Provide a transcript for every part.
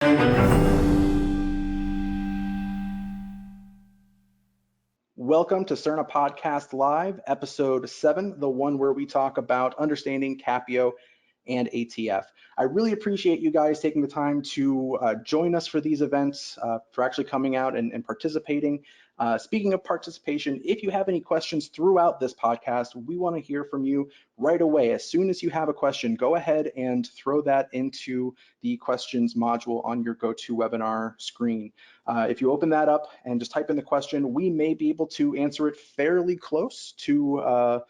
Welcome to Cerna Podcast Live, episode 7, the one where we talk about understanding CapIO and ATF. I really appreciate you guys taking the time to join us for these events, for actually coming out and participating. Speaking of participation, if you have any questions throughout this podcast, we want to hear from you right away. As soon as you have a question, go ahead and throw that into the questions module on your GoToWebinar screen. If you open that up and just type in the question, we may be able to answer it fairly close to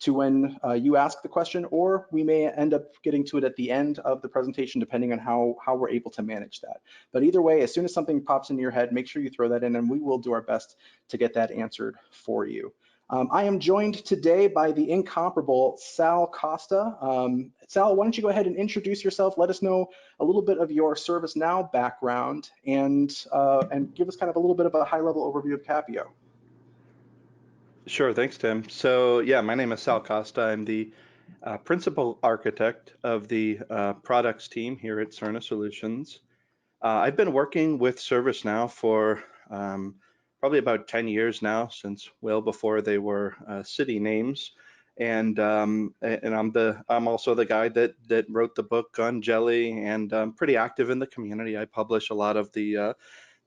when you ask the question, or we may end up getting to it at the end of the presentation, depending on how we're able to manage that. But either way, as soon as something pops into your head, make sure you throw that in, and we will do our best to get that answered for you. I am joined today by the incomparable Sal Costa. Sal, why don't you go ahead and introduce yourself? Let us know a little bit of your ServiceNow background and give us kind of a little bit of a high-level overview of CapIO. Sure, thanks, Tim. So yeah, my name is Sal Costa. I'm the principal architect of the products team here at Cerna Solutions. I've been working with ServiceNow for probably about 10 years now, since well before they were city names. And I'm also the guy that wrote the book on Jelly, and I'm pretty active in the community. I publish a lot of the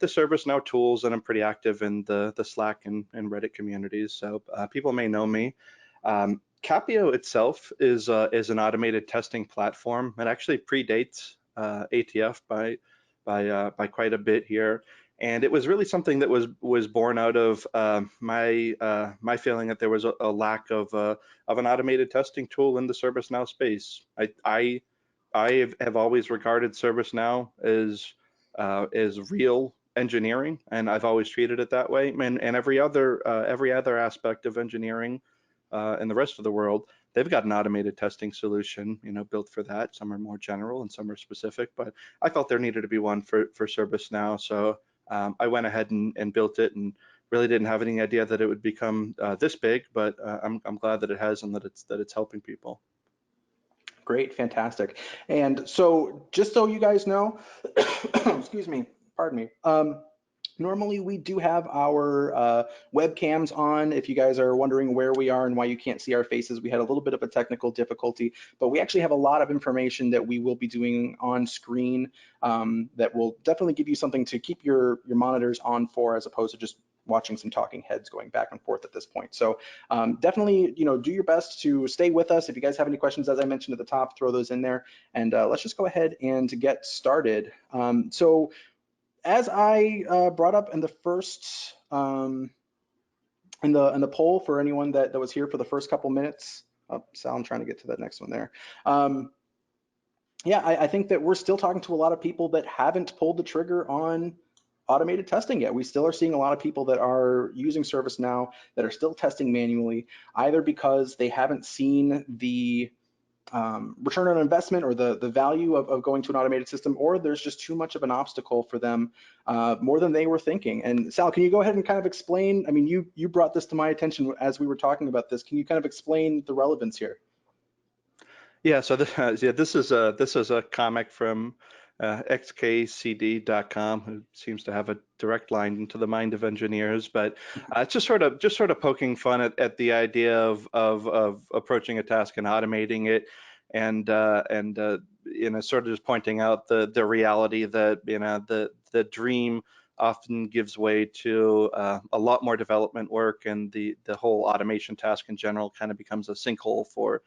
ServiceNow tools, and I'm pretty active in the Slack and Reddit communities, so people may know me. CapIO itself is an automated testing platform. It actually predates ATF by quite a bit here, and it was really something that was born out of my feeling that there was a lack of an automated testing tool in the ServiceNow space. I have always regarded ServiceNow as real engineering, and I've always treated it that way. And every other aspect of engineering in the rest of the world, they've got an automated testing solution, built for that. Some are more general and some are specific, but I felt there needed to be one for ServiceNow. So I went ahead and built it, and really didn't have any idea that it would become this big, but I'm glad that it has, and that it's helping people. Great, fantastic. And so just so you guys know, excuse me, pardon me. Normally we do have our webcams on. If you guys are wondering where we are and why you can't see our faces, we had a little bit of a technical difficulty, but we actually have a lot of information that we will be doing on screen that will definitely give you something to keep your monitors on for, as opposed to just watching some talking heads going back and forth at this point. So definitely, do your best to stay with us. If you guys have any questions, as I mentioned at the top, throw those in there, and let's just go ahead and get started. So as I brought up in the first in the poll for anyone that was here for the first couple minutes, Sal, I'm trying to get to that next one there. Yeah, I think that we're still talking to a lot of people that haven't pulled the trigger on automated testing yet. We still are seeing a lot of people that are using ServiceNow that are still testing manually, either because they haven't seen the return on investment or the value of going to an automated system, or there's just too much of an obstacle for them, more than they were thinking. And Sal, can you go ahead and kind of explain? I mean, you brought this to my attention as we were talking about this. Can you kind of explain the relevance here? Yeah, so this is a comic from xkcd.com, who seems to have a direct line into the mind of engineers, but it's just sort of poking fun at the idea of approaching a task and automating it, and sort of just pointing out the reality that the dream often gives way to a lot more development work, and the whole automation task in general kind of becomes a sinkhole for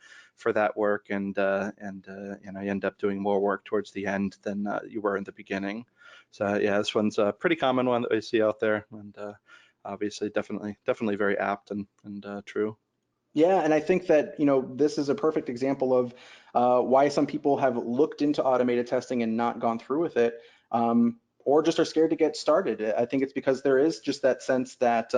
that work, and you end up doing more work towards the end than you were in the beginning. So yeah, this one's a pretty common one that we see out there, and obviously definitely very apt and true. Yeah, and I think that this is a perfect example of why some people have looked into automated testing and not gone through with it, or just are scared to get started. I think it's because there is just that sense that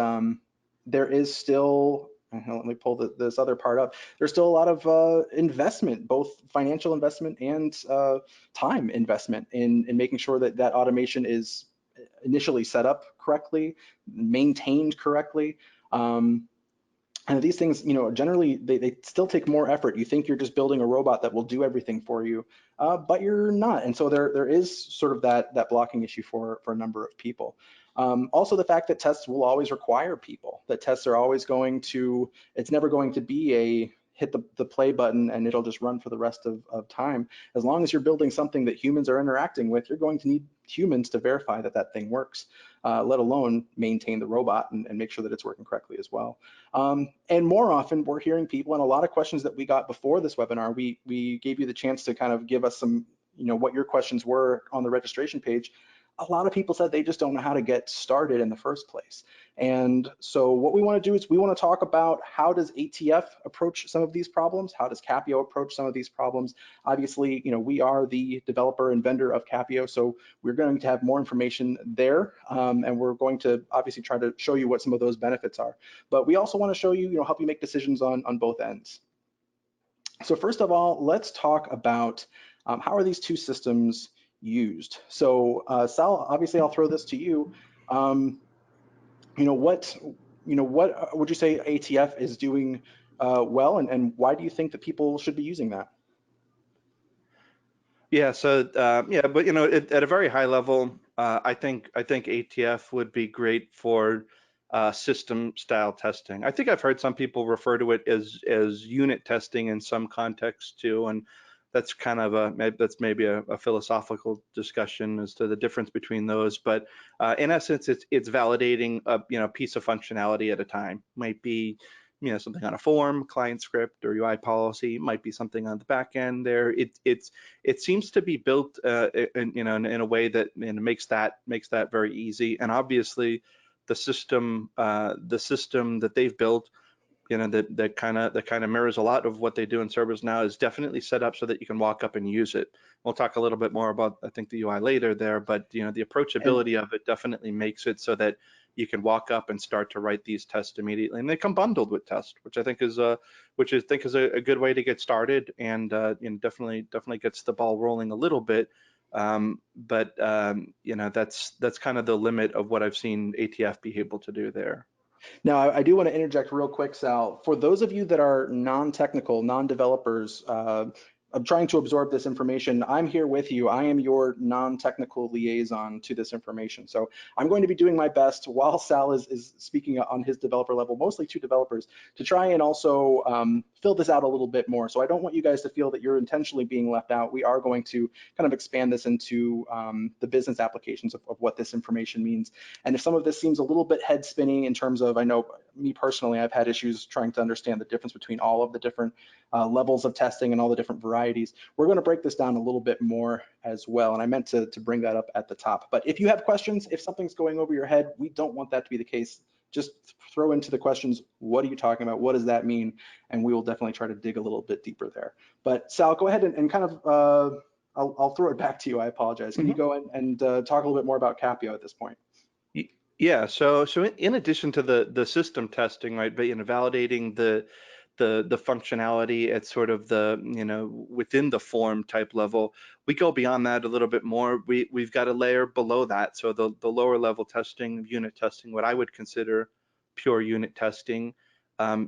there is still, let me pull this other part up, there's still a lot of investment, both financial investment and time investment in making sure that automation is initially set up correctly, maintained correctly. And these things, generally they still take more effort. You think you're just building a robot that will do everything for you, but you're not. And so there is sort of that blocking issue for a number of people. Also, the fact that tests will always require people. That tests are always going to. It's never going to be a hit the play button and it'll just run for the rest of time. As long as you're building something that humans are interacting with, you're going to need humans to verify that that thing works, let alone maintain the robot and make sure that it's working correctly as well. And more often, we're hearing people, and a lot of questions that we got before this webinar, we gave you the chance to kind of give us some, what your questions were on the registration page. A lot of people said they just don't know how to get started in the first place. And so what we want to do is we want to talk about how does ATF approach some of these problems? How does CapIO approach some of these problems? Obviously, we are the developer and vendor of CapIO, so we're going to have more information there, and we're going to obviously try to show you what some of those benefits are. But we also want to show you, help you make decisions on both ends. So first of all, let's talk about how are these two systems used. So Sal, obviously I'll throw this to you. What would you say ATF is doing well, and why do you think that people should be using that? Yeah, so yeah, but at a very high level, I think ATF would be great for system style testing. I think I've heard some people refer to it as unit testing in some contexts too, and that's kind of that's maybe a philosophical discussion as to the difference between those. But in essence, it's validating a piece of functionality at a time. Might be something on a form, client script, or UI policy. Might be something on the back end there. It seems to be built in a way that makes that very easy. And obviously, the system that they've built, that kind of mirrors a lot of what they do in ServiceNow, is definitely set up so that you can walk up and use it. We'll talk a little bit more about, I think, the UI later there, but the And approachability of it definitely makes it so that you can walk up and start to write these tests immediately, and they come bundled with tests, which I think is a good way to get started, and definitely gets the ball rolling a little bit. But that's kind of the limit of what I've seen ATF be able to do there. now, I do want to interject real quick, Sal. For those of you that are non-technical, non-developers, I'm trying to absorb this information. I'm here with you. I am your non-technical liaison to this information. So I'm going to be doing my best while Sal is speaking on his developer level, mostly to developers, to try and also fill this out a little bit more. So I don't want you guys to feel that you're intentionally being left out. We are going to kind of expand this into the business applications of what this information means. And if some of this seems a little bit head spinning in terms of, I know me personally, I've had issues trying to understand the difference between all of the different levels of testing and all the different varieties. We're going to break this down a little bit more as well. And I meant to bring that up at the top. But if you have questions, if something's going over your head, we don't want that to be the case. Just throw into the questions, what are you talking about? What does that mean? And we will definitely try to dig a little bit deeper there. But Sal, go ahead and kind of, I'll throw it back to you. I apologize. Can you go and talk a little bit more about CapIO at this point? Yeah, so in addition to the system testing, right, but validating the functionality at sort of the within the form type level, we go beyond that a little bit more. We've got a layer below that, so the lower level testing, unit testing, what I would consider pure unit testing,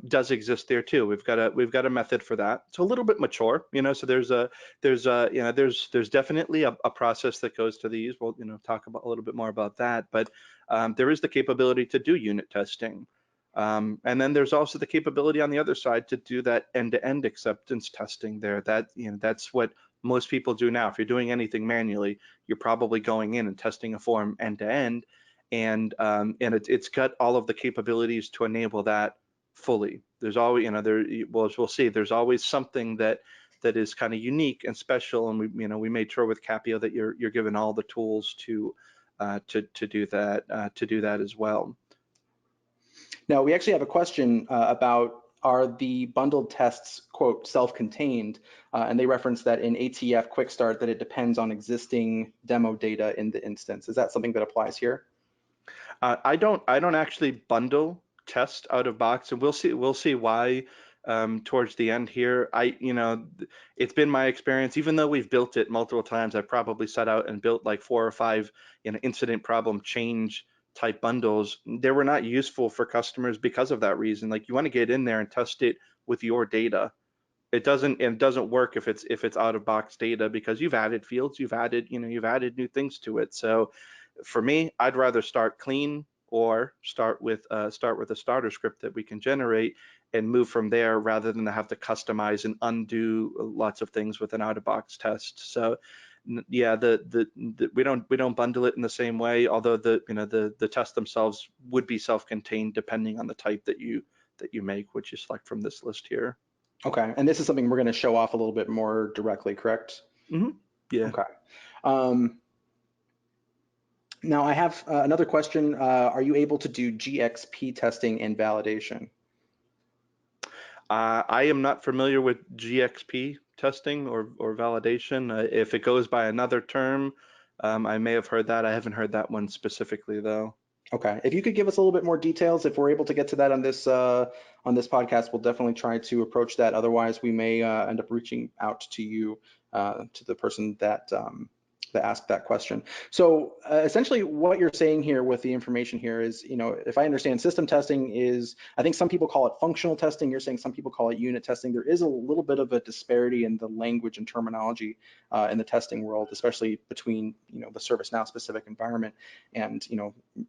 does exist there too. We've got a method for that. It's a little bit mature, so there's definitely a process that goes to these. We'll talk about a little bit more about that, but there is the capability to do unit testing. And then there's also the capability on the other side to do that end-to-end acceptance testing there. That's what most people do now. If you're doing anything manually, you're probably going in and testing a form end-to-end, and it's got all of the capabilities to enable that fully. There's always, well, as we'll see, there's always something that is kind of unique and special, and we made sure with CapIO that you're given all the tools to do that as well. Now, we actually have a question about are the bundled tests, quote, self-contained? And they reference that in ATF Quick Start that it depends on existing demo data in the instance. Is that something that applies here? I don't actually bundle test out of box, and we'll see why towards the end here. It's been my experience, even though we've built it multiple times, I've probably set out and built like 4 or 5 incident problem change type bundles, they were not useful for customers because of that reason. Like, you want to get in there and test it with your data. It doesn't work if it's out of box data, because you've added fields, you've added new things to it. So for me, I'd rather start clean, or start with a starter script that we can generate and move from there, rather than to have to customize and undo lots of things with an out of box test. So yeah, we don't bundle it in the same way, although the tests themselves would be self-contained depending on the type that you make, which you select from this list here. Okay, and this is something we're going to show off a little bit more directly, correct? Yeah. Okay. Um, Now I have another question. Are you able to do GXP testing and validation? I am not familiar with GXP testing or validation. If it goes by another term, I may have heard that. I haven't heard that one specifically, though. Okay, if you could give us a little bit more details, if we're able to get to that on this podcast, we'll definitely try to approach that. Otherwise, we may end up reaching out to you, to the person that asked that question. So essentially, what you're saying here with the information here is, if I understand, system testing is, I think some people call it functional testing. You're saying some people call it unit testing. There is a little bit of a disparity in the language and terminology in the testing world, especially between the ServiceNow specific environment and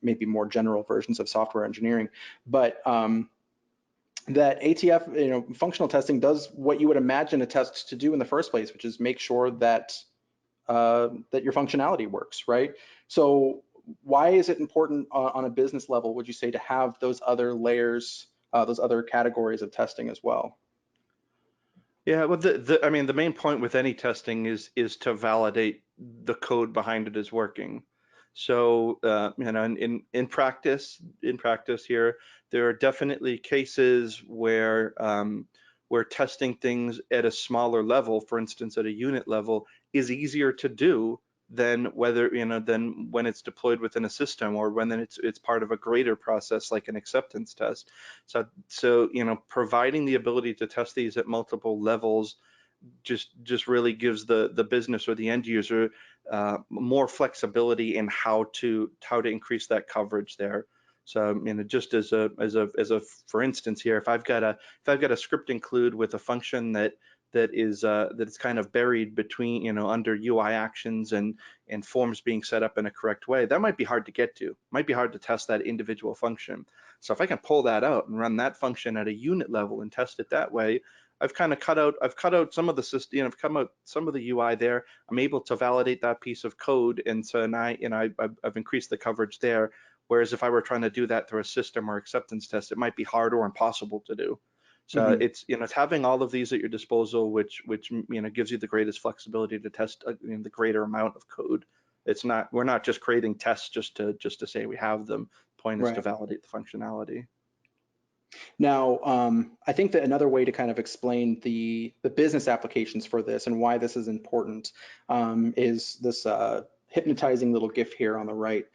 maybe more general versions of software engineering. But that ATF, functional testing does what you would imagine a test to do in the first place, which is make sure that that your functionality works, right? So why is it important on a business level, would you say, to have those other layers, those other categories of testing as well? Yeah, well, I mean, the main point with any testing is to validate the code behind it is working. So, in practice here, there are definitely cases where testing things at a smaller level, for instance, at a unit level, is easier to do than when it's deployed within a system, or when it's part of a greater process like an acceptance test. So providing the ability to test these at multiple levels just really gives the business or the end user more flexibility in how to increase that coverage there. So, just as a for instance here, if I've got a script include with a function that is kind of buried between, under UI actions and forms being set up in a correct way, that might be hard to get to. Might be hard to test that individual function. So if I can pull that out and run that function at a unit level and test it that way, I've cut out some of the system, I've come out some of the UI there. I'm able to validate that piece of code, and so now, I've increased the coverage there. Whereas if I were trying to do that through a system or acceptance test, it might be hard or impossible to do. So Hmm. it's having all of these at your disposal, which gives you the greatest flexibility to test the greater amount of code. We're not just creating tests just to say we have them. The point is to Right. validate the functionality. Now, I think that another way to kind of explain the business applications for this and why this is important is this hypnotizing little GIF here on the right.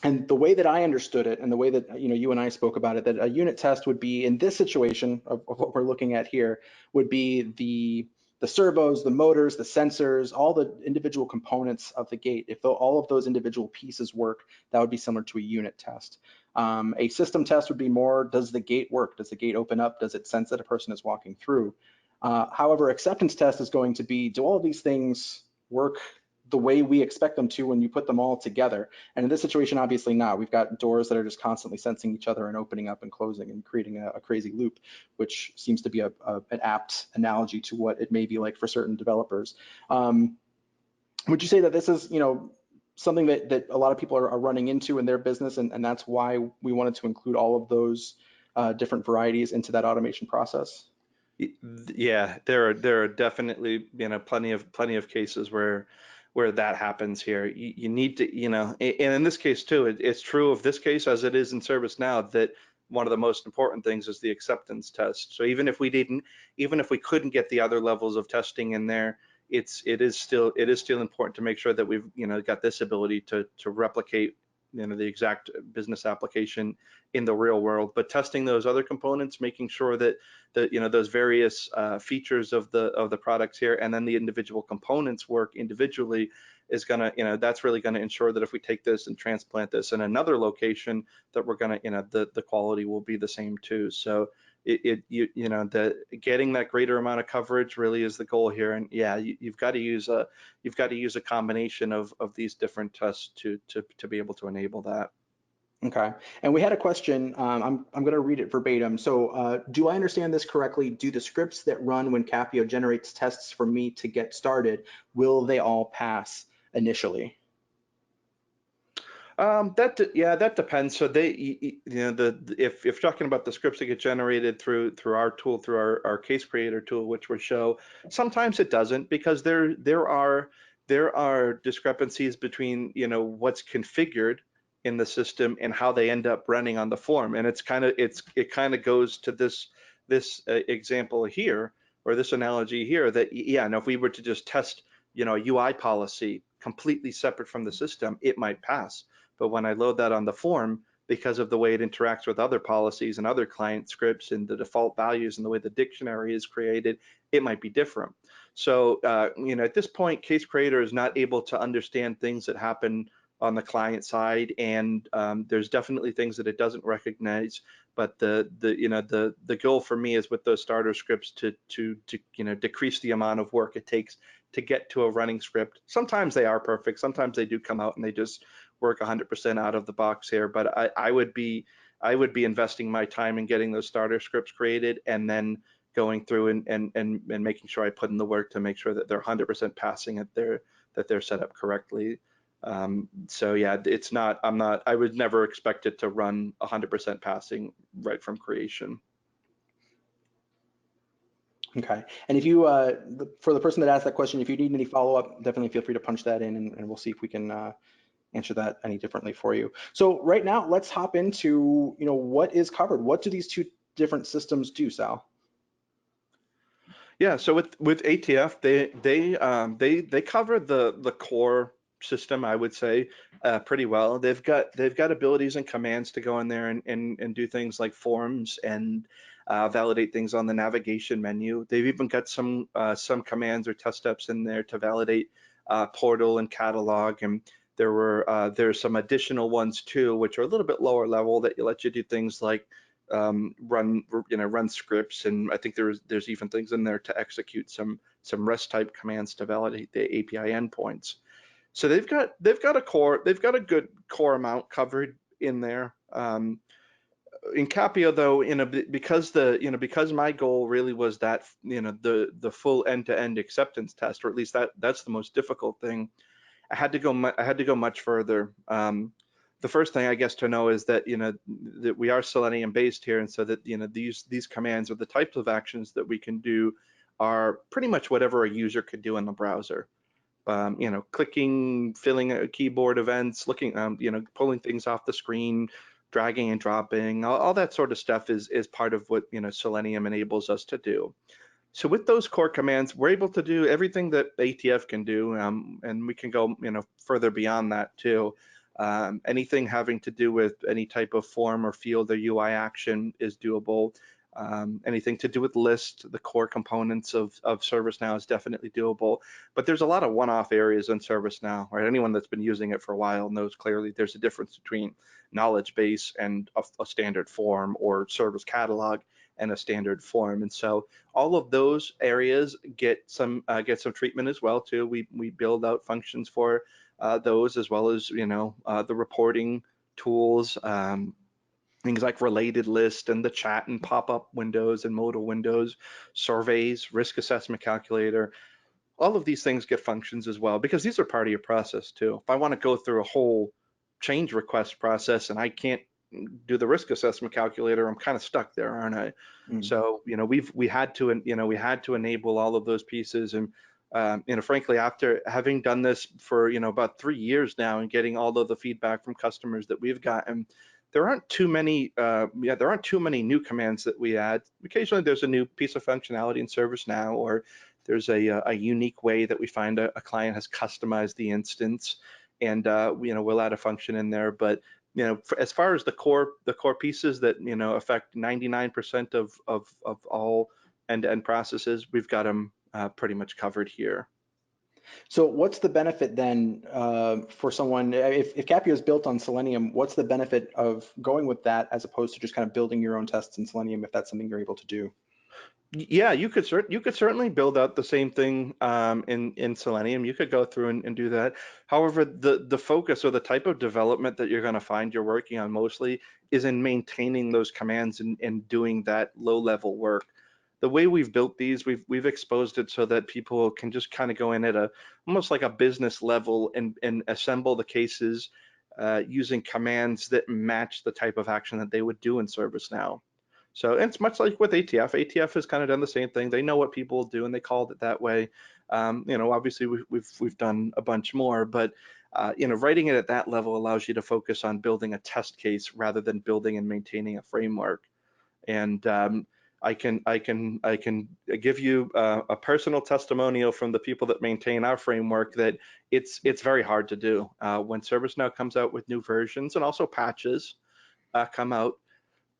And the way that I understood it, and the way that you and I spoke about it, that a unit test would be, in this situation of what we're looking at here, would be the servos, the motors, the sensors, all the individual components of the gate. If all of those individual pieces work, that would be similar to a unit test. A system test would be more, does the gate work? Does the gate open up? Does it sense that a person is walking through? However, acceptance test is going to be, do all of these things work the way we expect them to when you put them all together? And in this situation, obviously not. We've got doors that are just constantly sensing each other and opening up and closing and creating a crazy loop, which seems to be an apt analogy to what it may be like for certain developers. Would you say that this is, something that a lot of people are running into in their business, and that's why we wanted to include all of those different varieties into that automation process? Yeah, there are definitely plenty of cases where that happens here. You need to, and in this case too, it's true of this case as it is in ServiceNow, that one of the most important things is the acceptance test. So even if we couldn't get the other levels of testing in there, it is still important to make sure that we've got this ability to replicate the exact business application in the real world. But testing those other components, making sure that those various features of the products here, and then the individual components work individually, is gonna, that's really gonna ensure that if we take this and transplant this in another location, that we're gonna, the quality will be the same too. So the getting that greater amount of coverage really is the goal here. And yeah, you've got to use a combination of these different tests to be able to enable that. Okay. And we had a question. I'm going to read it verbatim. So, do I understand this correctly? Do the scripts that run when CapIO generates tests for me to get started, will they all pass initially? That depends. So if you're talking about the scripts that get generated through our tool, through our case creator tool, which we show, sometimes it doesn't, because there are discrepancies between what's configured in the system and how they end up running on the form, and it kind of goes to this example here, or this analogy here, that yeah, now if we were to just test a UI policy completely separate from the system, it might pass. But when I load that on the form, because of the way it interacts with other policies and other client scripts and the default values and the way the dictionary is created, it might be different. So, at this point, Case Creator is not able to understand things that happen on the client side, and there's definitely things that it doesn't recognize. But the goal for me is with those starter scripts to decrease the amount of work it takes to get to a running script. Sometimes they are perfect. Sometimes they do come out and they just work 100% out of the box here, but I would be investing my time in getting those starter scripts created, and then going through and making sure I put in the work to make sure that they're 100% passing at that they're set up correctly. So yeah, I would never expect it to run 100% passing right from creation. Okay. And if you, for the person that asked that question, if you need any follow-up, definitely feel free to punch that in, and we'll see if we can answer that any differently for you. So right now, let's hop into, what is covered. What do these two different systems do, Sal? Yeah, so with ATF, they cover the core system, I would say, pretty well. They've got abilities and commands to go in there and do things like forms and validate things on the navigation menu. They've even got some commands or test steps in there to validate portal and catalog, and there's some additional ones too, which are a little bit lower level, that let you do things like run scripts, and I think there's even things in there to execute some REST type commands to validate the API endpoints. So they've got a good core amount covered in there. In CapIO though, because my goal really was that the full end-to-end acceptance test, or at least that's the most difficult thing. I had to go much further. The first thing I guess to know is that that we are Selenium based here, and so that these commands, or the types of actions that we can do, are pretty much whatever a user could do in the browser. Clicking, filling a keyboard events, looking, pulling things off the screen, dragging and dropping, all that sort of stuff is part of what Selenium enables us to do. So with those core commands, we're able to do everything that ATF can do, and we can go further beyond that too. Anything having to do with any type of form or field or UI action is doable. Anything to do with list, the core components of ServiceNow is definitely doable. But there's a lot of one-off areas in ServiceNow, right? Anyone that's been using it for a while knows clearly there's a difference between knowledge base and a standard form, or service catalog and a standard form. And so all of those areas get some treatment as well too. We build out functions for those, as well as the reporting tools, things like related list and the chat and pop-up windows and modal windows, surveys, risk assessment calculator. All of these things get functions as well, because these are part of your process too. If I want to go through a whole change request process and I can't do the risk assessment calculator, I'm kind of stuck there, aren't I? So we had to enable all of those pieces. And frankly, after having done this for about 3 years now, and getting all of the feedback from customers that we've gotten, there aren't too many new commands that we add. Occasionally there's a new piece of functionality in ServiceNow, or there's a unique way that we find a client has customized the instance, and we'll add a function in there. But as far as the core pieces that affect 99% of all end-to-end processes, we've got them pretty much covered here. So what's the benefit then for someone, if CapIO is built on Selenium, what's the benefit of going with that as opposed to just kind of building your own tests in Selenium if that's something you're able to do? Yeah, you could certainly build out the same thing in Selenium. You could go through and do that. However, the focus or the type of development that you're going to find you're working on mostly is in maintaining those commands and doing that low level work. The way we've built these, we've exposed it so that people can just kind of go in at a almost like a business level and assemble the cases using commands that match the type of action that they would do in ServiceNow. So it's much like with ATF. ATF has kind of done the same thing. They know what people do, and they called it that way. Obviously we've done a bunch more, but writing it at that level allows you to focus on building a test case rather than building and maintaining a framework. And I can give you a personal testimonial from the people that maintain our framework that it's very hard to do. When ServiceNow comes out with new versions and also patches come out,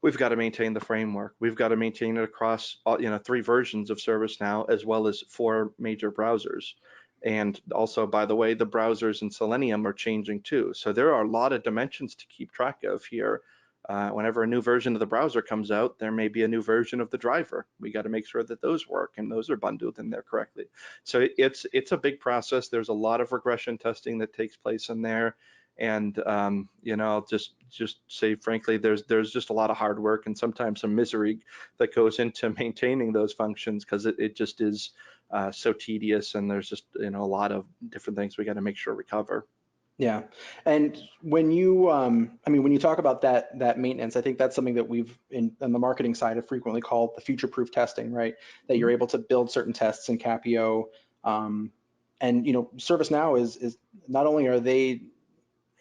we've got to maintain the framework. We've got to maintain it across three versions of ServiceNow as well as four major browsers. And also, by the way, the browsers in Selenium are changing too. So there are a lot of dimensions to keep track of here. Whenever a new version of the browser comes out, there may be a new version of the driver. We got to make sure that those work and those are bundled in there correctly. So it's a big process. There's a lot of regression testing that takes place in there. And I'll just say frankly, there's just a lot of hard work and sometimes some misery that goes into maintaining those functions because it just is so tedious, and there's just a lot of different things we got to make sure we cover. Yeah. And when you, when you talk about that maintenance, I think that's something that we've in the marketing side have frequently called the future-proof testing, right? That you're Mhm. able to build certain tests in CapIO. And ServiceNow is not only are they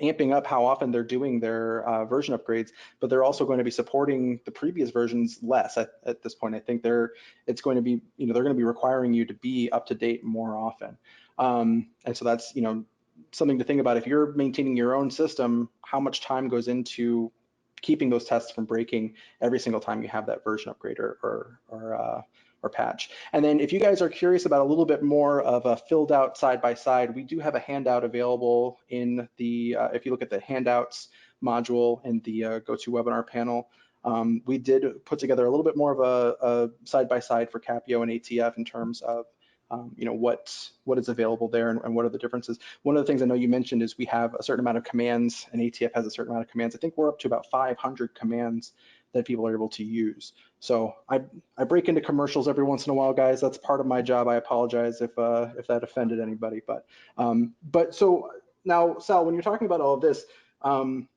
amping up how often they're doing their version upgrades, but they're also going to be supporting the previous versions less at this point. I think it's going to be, they're going to be requiring you to be up to date more often. And so that's, something to think about. If you're maintaining your own system, how much time goes into keeping those tests from breaking every single time you have that version upgrade or patch. And then if you guys are curious about a little bit more of a filled out side by side, we do have a handout available in the, if you look at the handouts module in the GoToWebinar panel. We did put together a little bit more of a side by side for CapIO and ATF in terms of what is available there and what are the differences. One of the things I know you mentioned is we have a certain amount of commands, and ATF has a certain amount of commands. I think we're up to about 500 commands that people are able to use. So I break into commercials every once in a while, guys. That's part of my job. I apologize if that offended anybody. But so now, Sal, when you're talking about all of this,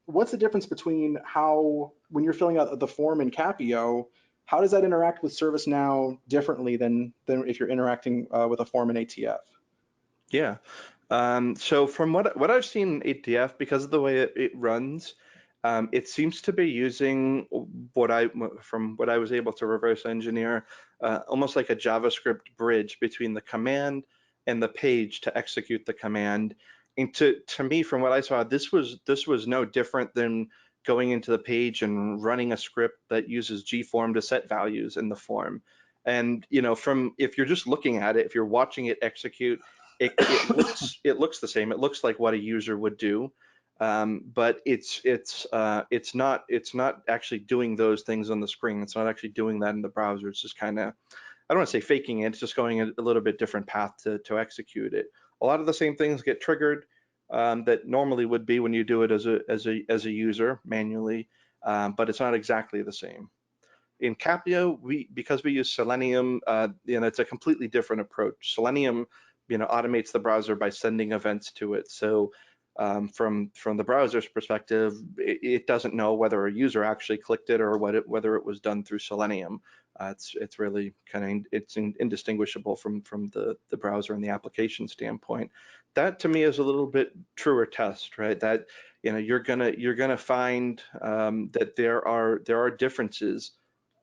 what's the difference between how, when you're filling out the form in CapIO, how does that interact with ServiceNow differently than if you're interacting with a form in ATF? Yeah. So from what I've seen in ATF, because of the way it runs, it seems to be using from what I was able to reverse engineer, almost like a JavaScript bridge between the command and the page to execute the command. And to me, from what I saw, this was no different than going into the page and running a script that uses gform to set values in the form. And from if you're just looking at it, if you're watching it execute, it looks the same. It looks like what a user would do, but it's not actually doing those things on the screen. It's not actually doing that in the browser. It's just kind of, I don't want to say faking it. It's just going a little bit different path to execute it. A lot of the same things get triggered that normally would be when you do it as a user manually, but it's not exactly the same. In CapIO, because we use Selenium, it's a completely different approach. Selenium, automates the browser by sending events to it. So from the browser's perspective, it doesn't know whether a user actually clicked it or whether it was done through Selenium. It's really it's indistinguishable from the browser and the application standpoint. That to me is a little bit truer test, right? That you're gonna find that there are differences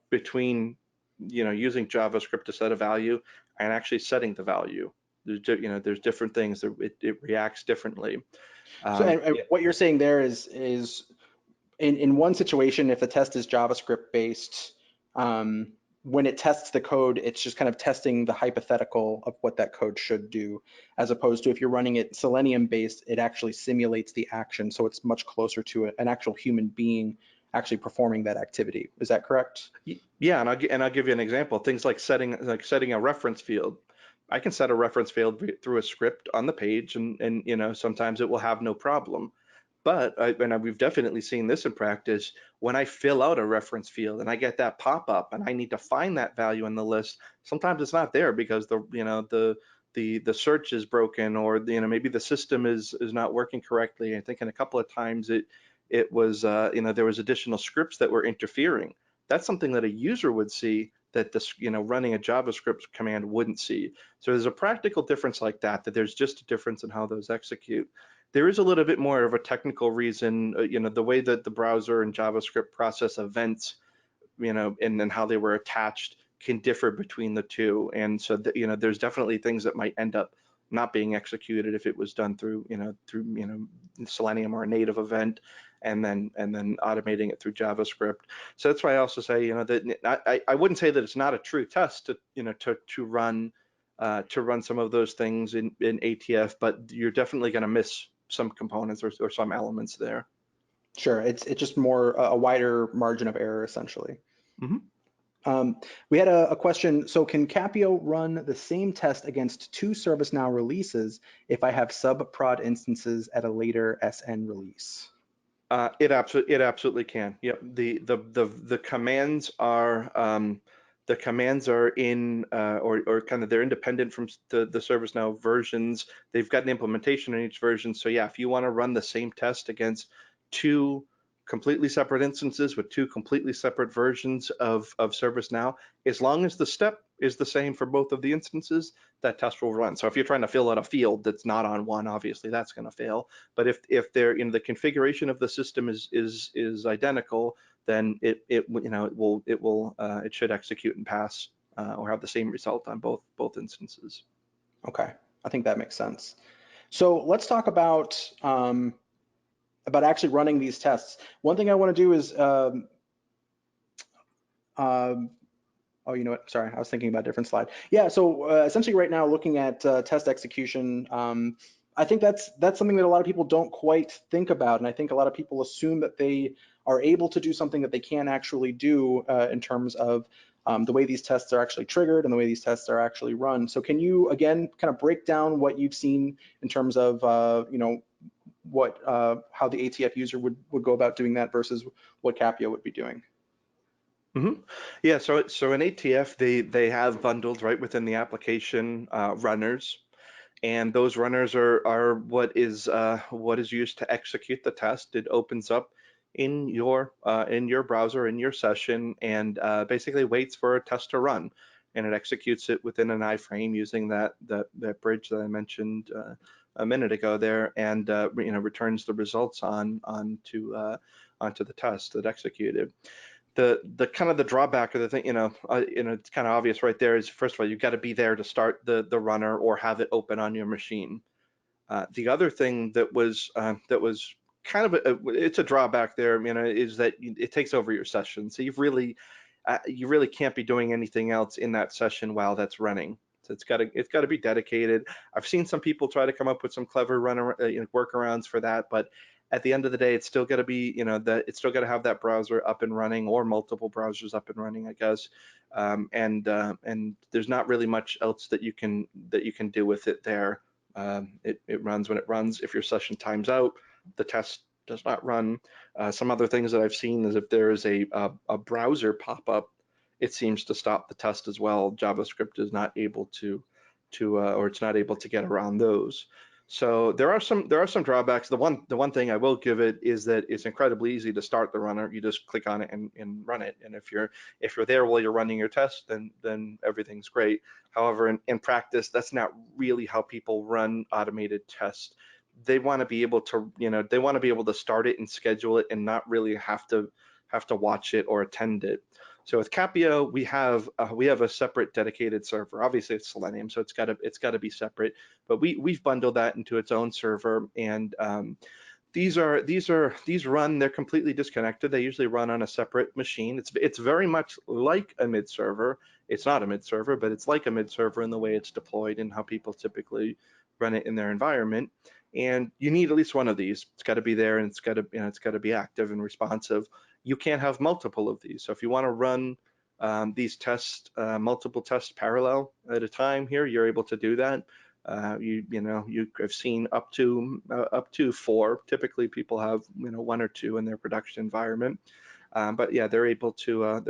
between using JavaScript to set a value and actually setting the value. There's different things that it reacts differently. So and Yeah. what you're saying there is in one situation, if the test is JavaScript based, when it tests the code, it's just kind of testing the hypothetical of what that code should do, as opposed to if you're running it Selenium based, it actually simulates the action. So it's much closer to an actual human being actually performing that activity. Is that correct? Yeah, and I'll give you an example. Things like setting a reference field. I can set a reference field through a script on the page, and you know, sometimes it will have no problem. But we've definitely seen this in practice. When I fill out a reference field and I get that pop up and I need to find that value in the list, sometimes it's not there because the search is broken, or you know, maybe the system is not working correctly. I think in a couple of times it was you know, there was additional scripts that were interfering. That's something that a user would see that this, you know, running a JavaScript command wouldn't see. So there's a practical difference like that, that there's just a difference in how those execute. There is a little bit more of a technical reason, you know, the way that the browser and JavaScript process events, you know, and then how they were attached can differ between the two. And so, you know, there's definitely things that might end up not being executed if it was done through, you know, Selenium or a native event, and then automating it through JavaScript. So that's why I also say, you know, that I wouldn't say that it's not a true test to, you know, to run some of those things in ATF, but you're definitely going to miss some components or some elements there. Sure, it's just more a wider margin of error essentially. Mm-hmm. We had a question. So can CapIO run the same test against two ServiceNow releases if I have sub-prod instances at a later SN release? It absolutely can. Yep. The commands are in or kind of they're independent from the ServiceNow versions. They've got an implementation in each version. So yeah, if you want to run the same test against two completely separate instances with two completely separate versions of ServiceNow, as long as the step is the same for both of the instances, that test will run. So if you're trying to fill out a field that's not on one, obviously that's going to fail. But if they're in the configuration of the system is identical, then it should execute and pass or have the same result on both instances. Okay, I think that makes sense. So let's talk about actually running these tests. One thing I want to do is oh, you know what? Sorry, I was thinking about a different slide. Yeah, so essentially right now, looking at test execution, I think that's something that a lot of people don't quite think about, and I think a lot of people assume that they are able to do something that they can't actually do in terms of the way these tests are actually triggered and the way these tests are actually run. So can you again kind of break down what you've seen in terms of you know, what how the ATF user would go about doing that versus what CapIO would be doing? Mm-hmm. Yeah, so in ATF they have bundled right within the application runners, and those runners are what is used to execute the test. It opens up in your browser in your session, and basically waits for a test to run, and it executes it within an iframe using that bridge that I mentioned a minute ago there, and you know, returns the results onto the test that executed. The kind of the drawback of the thing, you know, it's kind of obvious right there, is first of all, you've got to be there to start the runner or have it open on your machine. The other thing that was kind of it's a drawback there, you know, is that it takes over your session. So you really can't be doing anything else in that session while that's running. So it's got to be dedicated. I've seen some people try to come up with some clever workarounds for that, but at the end of the day, it's still got to be, you know, that it's still got to have that browser up and running, or multiple browsers up and running, I guess. And there's not really much else that you can do with it there. It runs when it runs. If your session times out, the test does not run. Some other things that I've seen is if there is a browser pop-up, it seems to stop the test as well. JavaScript is not able to or it's not able to get around those. So there are some drawbacks. The one thing I will give it is that it's incredibly easy to start the runner. You just click on it and run it. And if you're there while you're running your test, then everything's great. However, in practice, that's not really how people run automated tests. They want to be able to, you know, they want to be able to start it and schedule it and not really have to watch it or attend it. So with CapIO, we have a separate dedicated server. Obviously, it's Selenium, so it's got to be separate. But we've bundled that into its own server, and These run, they're completely disconnected. They usually run on a separate machine. It's very much like a mid server. It's not a mid server, but it's like a mid server in the way it's deployed and how people typically run it in their environment. And you need at least one of these. It's got to be there, and it's got to be active and responsive. You can't have multiple of these. So if you want to run these tests, multiple tests parallel at a time here, you're able to do that. You have seen up to 4. Typically, people have 1 or 2 in their production environment. But yeah, they're able to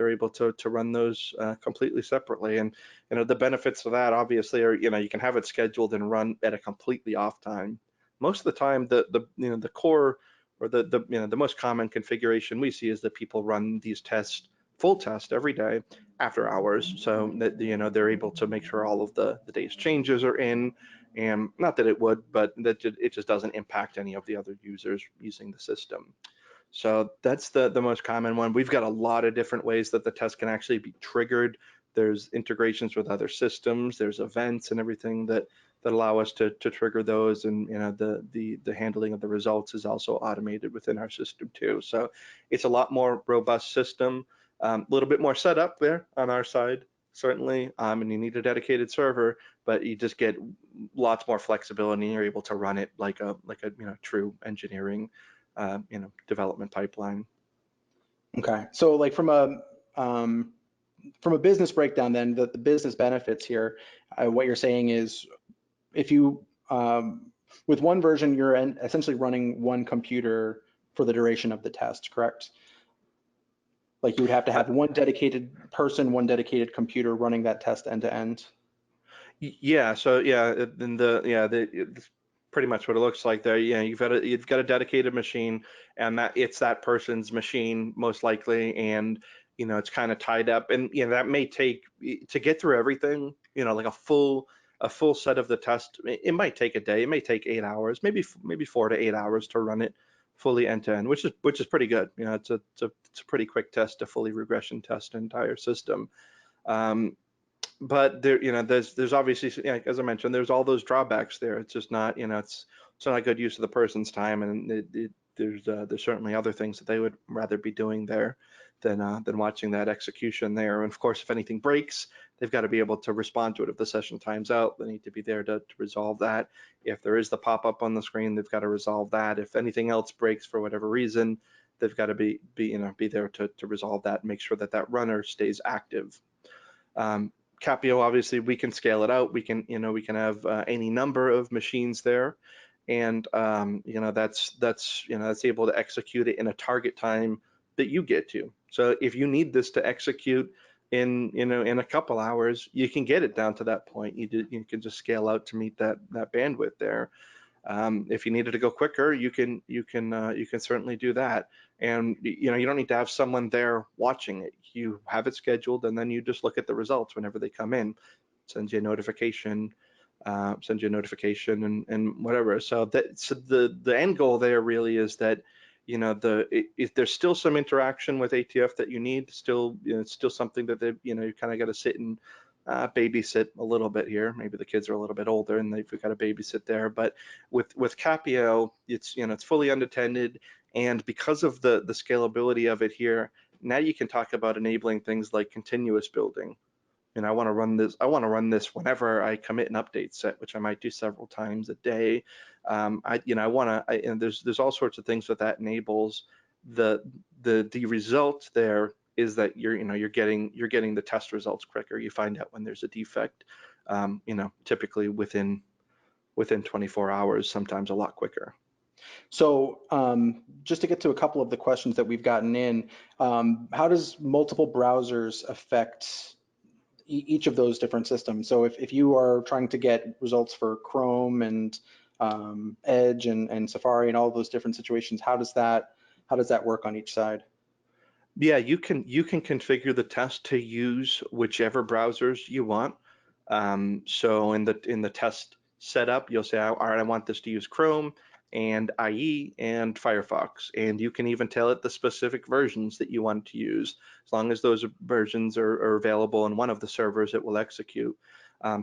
run those completely separately. And the benefits of that obviously are you can have it scheduled and run at a completely off time. Most of the time, the core or the most common configuration we see is that people run these tests full test every day after hours, so that they're able to make sure all of the day's changes are in, and not that it would, but that it just doesn't impact any of the other users using the system. So that's the most common one. We've got a lot of different ways that the test can actually be triggered. There's integrations with other systems, there's events and everything that allow us to trigger those, and the handling of the results is also automated within our system too. So it's a lot more robust system, a little bit more setup there on our side, certainly, and you need a dedicated server, but you just get lots more flexibility, and you're able to run it like a true engineering development pipeline. Okay, so like from a business breakdown, then the business benefits here, what you're saying is if you with one version, you're essentially running one computer for the duration of the test, correct? Like you would have to have one dedicated person, one dedicated computer running that test end to end. Yeah, so yeah, then it's pretty much what it looks like there. Yeah, you've got a dedicated machine, and it's that person's machine most likely, and it's kind of tied up, and that may take to get through everything. Like a full set of the test. It might take a day. It may take 8 hours, maybe 4 to 8 hours to run it fully end to end, which is pretty good. It's a pretty quick test to fully regression test an entire system. Um, but there's obviously, yeah, as I mentioned, there's all those drawbacks there. It's just not, it's not a good use of the person's time, and there's certainly other things that they would rather be doing there than watching that execution there. And of course, if anything breaks, they've got to be able to respond to it. If the session times out, they need to be there to resolve that. If there is the pop-up on the screen, they've got to resolve that. If anything else breaks for whatever reason, they've got to be there to resolve that and make sure that that runner stays active. CapIO, obviously, we can scale it out. We can have any number of machines there, and that's able to execute it in a target time that you get to. So if you need this to execute in a couple hours, you can get it down to that point. You can just scale out to meet that bandwidth there. If you needed to go quicker, you can certainly do that. And you don't need to have someone there watching it. You have it scheduled, and then you just look at the results whenever they come in. Sends you a notification, and whatever. So the end goal there really is that there's still some interaction with ATF that you need. Still, it's still something that you kind of got to sit and babysit a little bit here. Maybe the kids are a little bit older and they've got to babysit there. But with CapIO, it's fully unattended, and because of the scalability of it here, now you can talk about enabling things like continuous building. I want to run this. I want to run this whenever I commit an update set, which I might do several times a day. And there's all sorts of things that enables. The result there is that you're getting the test results quicker. You find out when there's a defect, typically within 24 hours, sometimes a lot quicker. So just to get to a couple of the questions that we've gotten in, how does multiple browsers affect each of those different systems? So if you are trying to get results for Chrome and Edge and Safari and all those different situations, how does that work on each side? Yeah, you can configure the test to use whichever browsers you want. So in the test setup, you'll say, all right, I want this to use Chrome and IE and Firefox, and you can even tell it the specific versions that you want to use. As long as those versions are available in one of the servers, it will execute.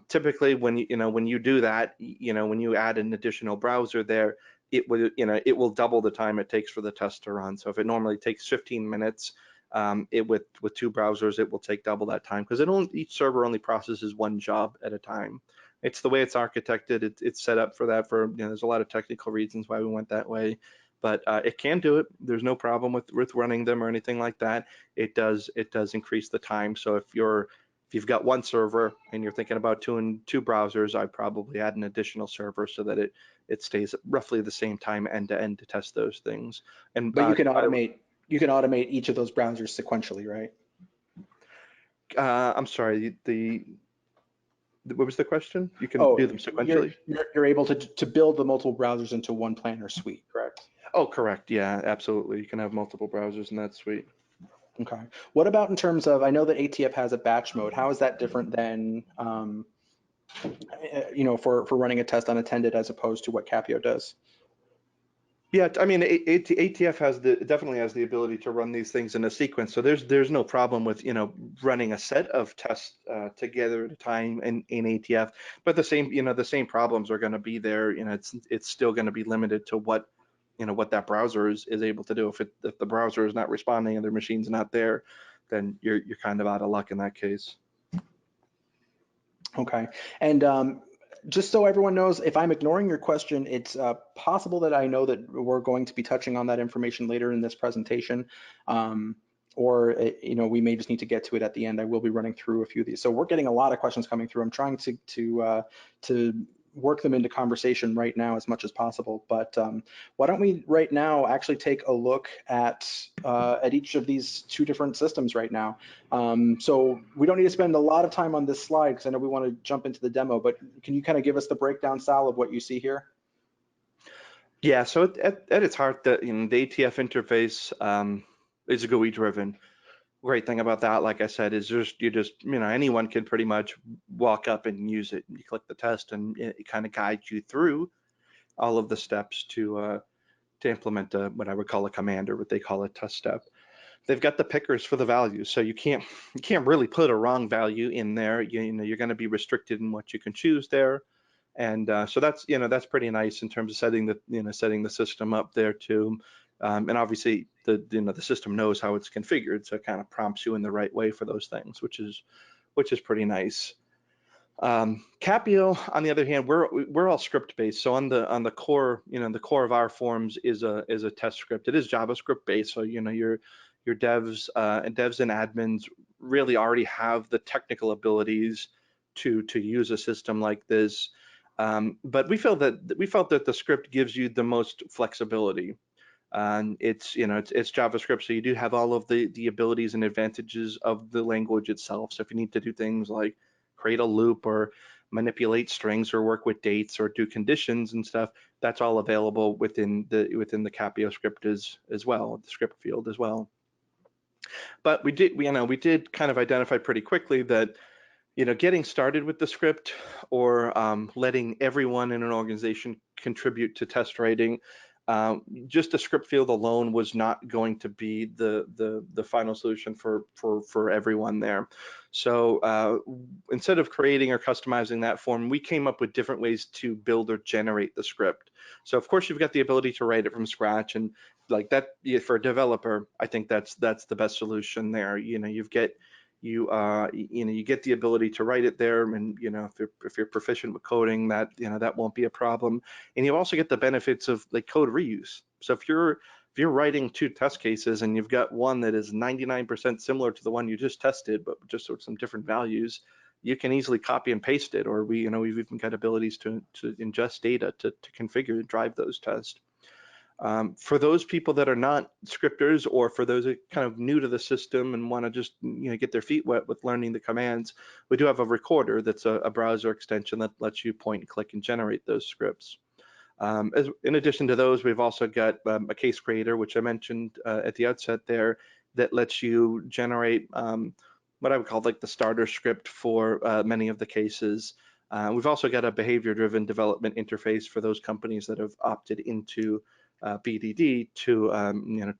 Typically, when you do that, when you add an additional browser there, it will, it will double the time it takes for the test to run. So if it normally takes 15 minutes, with two browsers, it will take double that time, because each server only processes one job at a time. It's the way it's architected. It's set up for that. There's a lot of technical reasons why we went that way, but it can do it. There's no problem with running them or anything like that. It does increase the time. So if you've got one server and you're thinking about two browsers, I'd probably add an additional server so that it stays roughly the same time end to end to test those things. And But you can automate each of those browsers sequentially, right? I'm sorry, what was the question? You can Oh, do them you're sequentially? you're able to build the multiple browsers into one planner suite, correct? Oh, correct. Yeah, absolutely. You can have multiple browsers in that suite. Okay. What about in terms of, I know that ATF has a batch mode. How is that different than, for running a test unattended as opposed to what CapIO does? Yeah, I mean, ATF definitely has the ability to run these things in a sequence. So there's no problem with, running a set of tests together at a time in ATF. But the same problems are going to be there. It's still going to be limited to what that browser is able to do. If the browser is not responding and their machine's not there, then you're kind of out of luck in that case. Okay. And just so everyone knows, if I'm ignoring your question, it's possible that I know that we're going to be touching on that information later in this presentation. Or we may just need to get to it at the end. I will be running through a few of these. So we're getting a lot of questions coming through. I'm trying to work them into conversation right now as much as possible. But why don't we right now actually take a look at each of these two different systems right now. So we don't need to spend a lot of time on this slide because I know we want to jump into the demo. But can you kind of give us the breakdown, Sal, of what you see here? Yeah, so at its heart, the ATF interface is GUI driven. Great thing about that, like I said, is anyone can pretty much walk up and use it. You click the test, and it kind of guides you through all of the steps to implement what I would call a command, or what they call a test step. They've got the pickers for the values, so you can't really put a wrong value in there. You're going to be restricted in what you can choose there. And so that's pretty nice in terms of setting the system up there too. And obviously the system knows how it's configured, so it kind of prompts you in the right way for those things, which is pretty nice. CapIO, on the other hand, we're all script based. So on the core, the core of our forms is a test script. It is JavaScript based, so your devs and admins really already have the technical abilities to use a system like this. But we felt that the script gives you the most flexibility. And it's JavaScript, so you do have all of the abilities and advantages of the language itself. So if you need to do things like create a loop, or manipulate strings, or work with dates, or do conditions and stuff, that's all available within the CapIO script as well, the script field as well. But we did kind of identify pretty quickly that getting started with the script, or letting everyone in an organization contribute to test writing, just a script field alone was not going to be the final solution for everyone there. So instead of creating or customizing that form, we came up with different ways to build or generate the script. So of course you've got the ability to write it from scratch, and like that, for a developer, I think that's the best solution there. You get the ability to write it there, and if you're proficient with coding, that won't be a problem. And you also get the benefits of like code reuse. So if you're writing two test cases and you've got one that is 99% similar to the one you just tested, but just with some different values, you can easily copy and paste it. Or we've even got abilities to ingest data to configure and drive those tests. For those people that are not scripters, or for those that are kind of new to the system and want to just get their feet wet with learning the commands, we do have a recorder that's a browser extension that lets you point and click and generate those scripts. In addition to those, we've also got a case creator, which I mentioned at the outset there, that lets you generate what I would call like the starter script for many of the cases. We've also got a behavior-driven development interface for those companies that have opted into BDD to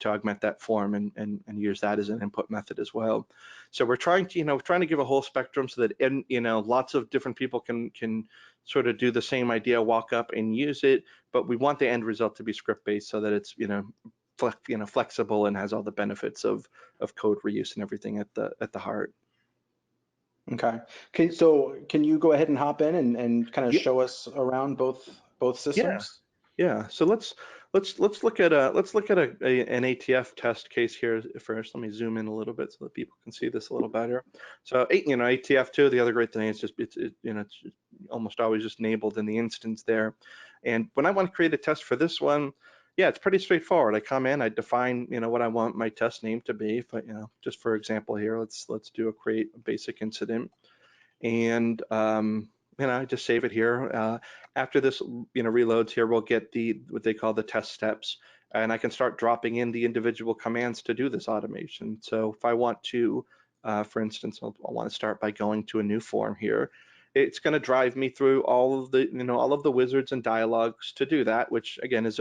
to augment that form and use that as an input method as well. So we're trying to give a whole spectrum so that lots of different people can sort of do the same idea, walk up and use it, but we want the end result to be script based so that it's flexible and has all the benefits of code reuse and everything at the heart. Okay. So can you go ahead and hop in and kind of Yeah, show us around both yeah. systems? Yeah, so let's look at an ATF test case here first. Let me zoom in a little bit so that people can see this a little better. So ATF too. The other great thing is just it's almost always just enabled in the instance there. And when I want to create a test for this one, yeah, it's pretty straightforward. I come in, I define what I want my test name to be. But just for example here, let's do create a basic incident. And I just save it here. After this reloads here, we'll get what they call the test steps, and I can start dropping in the individual commands to do this automation. So if I want to, for instance, I'll want to start by going to a new form here. It's going to drive me through all of the wizards and dialogues to do that, which again is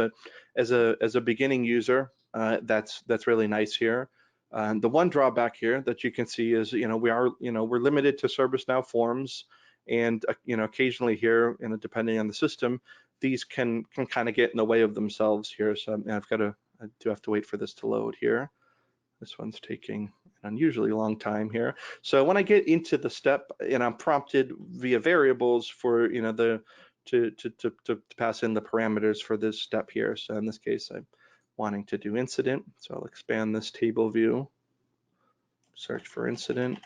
as a beginning user, that's really nice here. The one drawback here that you can see is, we're limited to ServiceNow forms, and occasionally here, depending on the system, these can kind of get in the way of themselves here. So I do have to wait for this to load here. This one's taking an unusually long time here. So when I get into the step, and I'm prompted via variables for to pass in the parameters for this step here. So in this case, I'm wanting to do incident. So I'll expand this table view, search for incident.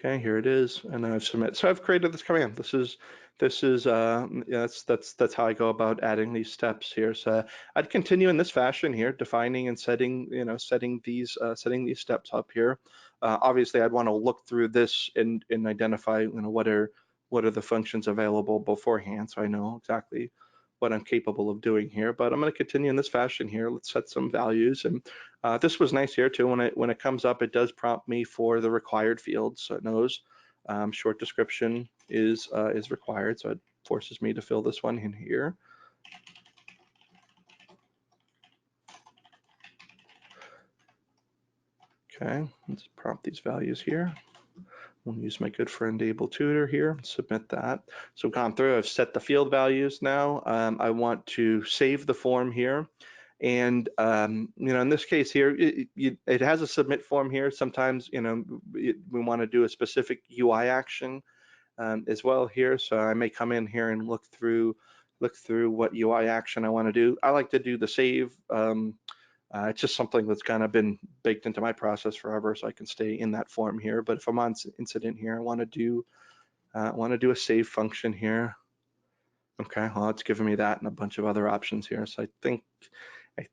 Okay, here it is, and I've submit. So I've created this command. This is that's how I go about adding these steps here. So I'd continue in this fashion here, defining and setting these steps up here. Obviously, I'd want to look through this and identify what are the functions available beforehand, so I know exactly what I'm capable of doing here. But I'm going to continue in this fashion here. Let's set some values, and this was nice here too. When it comes up, it does prompt me for the required fields, so it knows short description is required. So it forces me to fill this one in here. Okay, let's prompt these values here. We'll use my good friend Able Tutor here, submit that. So I've gone through, I've set the field values now. I want to save the form here. And in this case here, it has a submit form here. Sometimes we want to do a specific UI action as well here. So I may come in here and look through what UI action I want to do. I like to do the save. It's just something that's kind of been baked into my process forever, so I can stay in that form here. But if I'm on incident here, I want to do a save function here. Okay, well, it's giving me that and a bunch of other options here. So I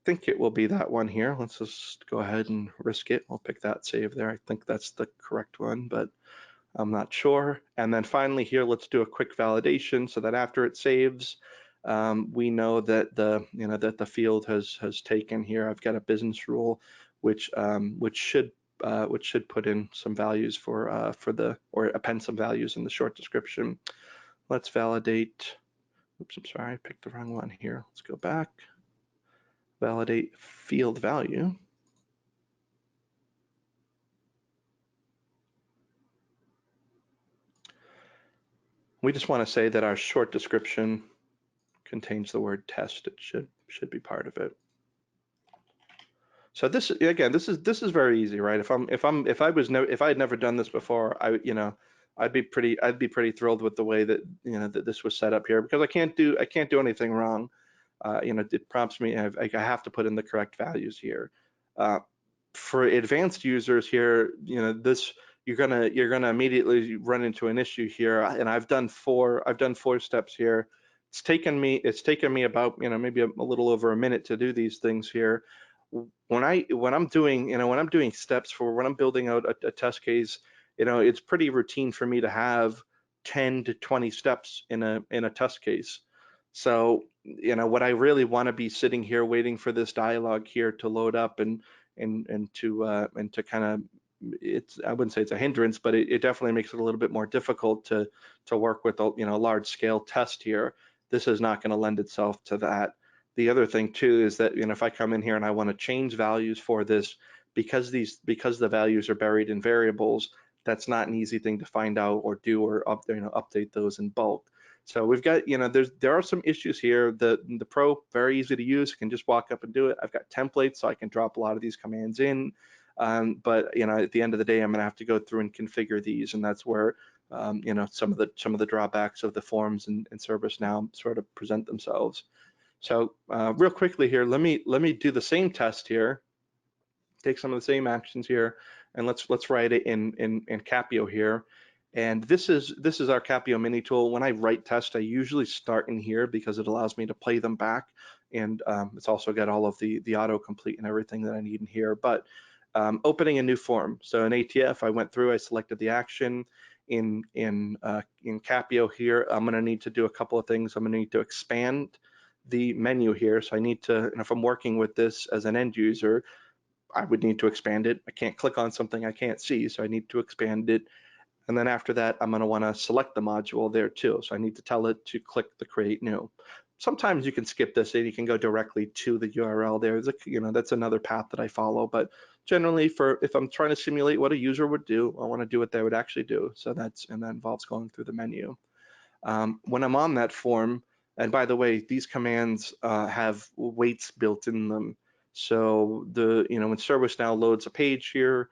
think it will be that one here. Let's just go ahead and risk it. I'll pick that save there. I think that's the correct one, but I'm not sure. And then finally here, let's do a quick validation so that after it saves, we know that the field has taken here. I've got a business rule which should put in some values or append some values in the short description. Let's validate. Oops, I'm sorry, I picked the wrong one here. Let's go back. Validate field value. We just want to say that our short description contains the word test. It should be part of it. So this again, this is very easy, right? If I had never done this before, I'd be pretty thrilled with the way that that this was set up here, because I can't do anything wrong. It prompts me. I have to put in the correct values here. For advanced users here, this you're gonna immediately run into an issue here. And I've done four steps here. It's taken me about maybe a little over a minute to do these things here. When I'm doing steps for when I'm building out a test case, it's pretty routine for me to have 10 to 20 steps in a test case. So what I really want to be sitting here waiting for this dialogue here to load up and to kind of I wouldn't say it's a hindrance, but it definitely makes it a little bit more difficult to work with a large scale test here. This is not going to lend itself to that. The other thing too is that if I come in here and I want to change values for this, because the values are buried in variables, that's not an easy thing to find out or do or update those in bulk. So we've got, there are some issues here. The Pro, very easy to use, can just walk up and do it. I've got templates, so I can drop a lot of these commands in. But at the end of the day, I'm going to have to go through and configure these, and that's where some of the drawbacks of the forms and ServiceNow sort of present themselves. So real quickly here, let me do the same test here. Take some of the same actions here, and let's write it in CapIO here. And this is our CapIO mini tool. When I write tests, I usually start in here because it allows me to play them back, and it's also got all of the autocomplete and everything that I need in here. But opening a new form. So in ATF, I went through, I selected the action. In CapIO here, I'm going to need to do a couple of things. I'm going to need to expand the menu here. So I need to, and if I'm working with this as an end user, I would need to expand it. I can't click on something I can't see, so I need to expand it. And then after that, I'm going to want to select the module there too. So I need to tell it to click the create new. Sometimes you can skip this and you can go directly to the URL there. That's another path that I follow. But generally, if I'm trying to simulate what a user would do, I want to do what they would actually do. So that involves going through the menu. When I'm on that form, and by the way, these commands have weights built in them. So when ServiceNow loads a page here,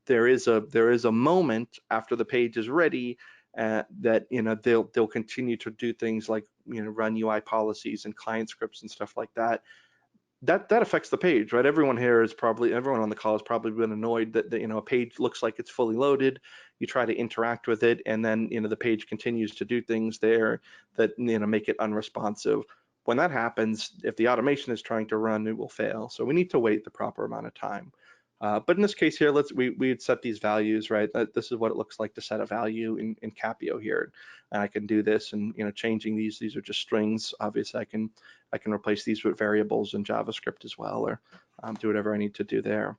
there is a moment after the page is ready that they'll continue to do things like run UI policies and client scripts and stuff like that. That affects the page, right? Everyone on the call has probably been annoyed that a page looks like it's fully loaded. You try to interact with it, and then the page continues to do things there that make it unresponsive. When that happens, if the automation is trying to run, it will fail. So we need to wait the proper amount of time. But in this case here, we'd set these values, right? This is what it looks like to set a value in CapIO here, and I can do this. And changing these are just strings. Obviously, I can replace these with variables in JavaScript as well, or do whatever I need to do there.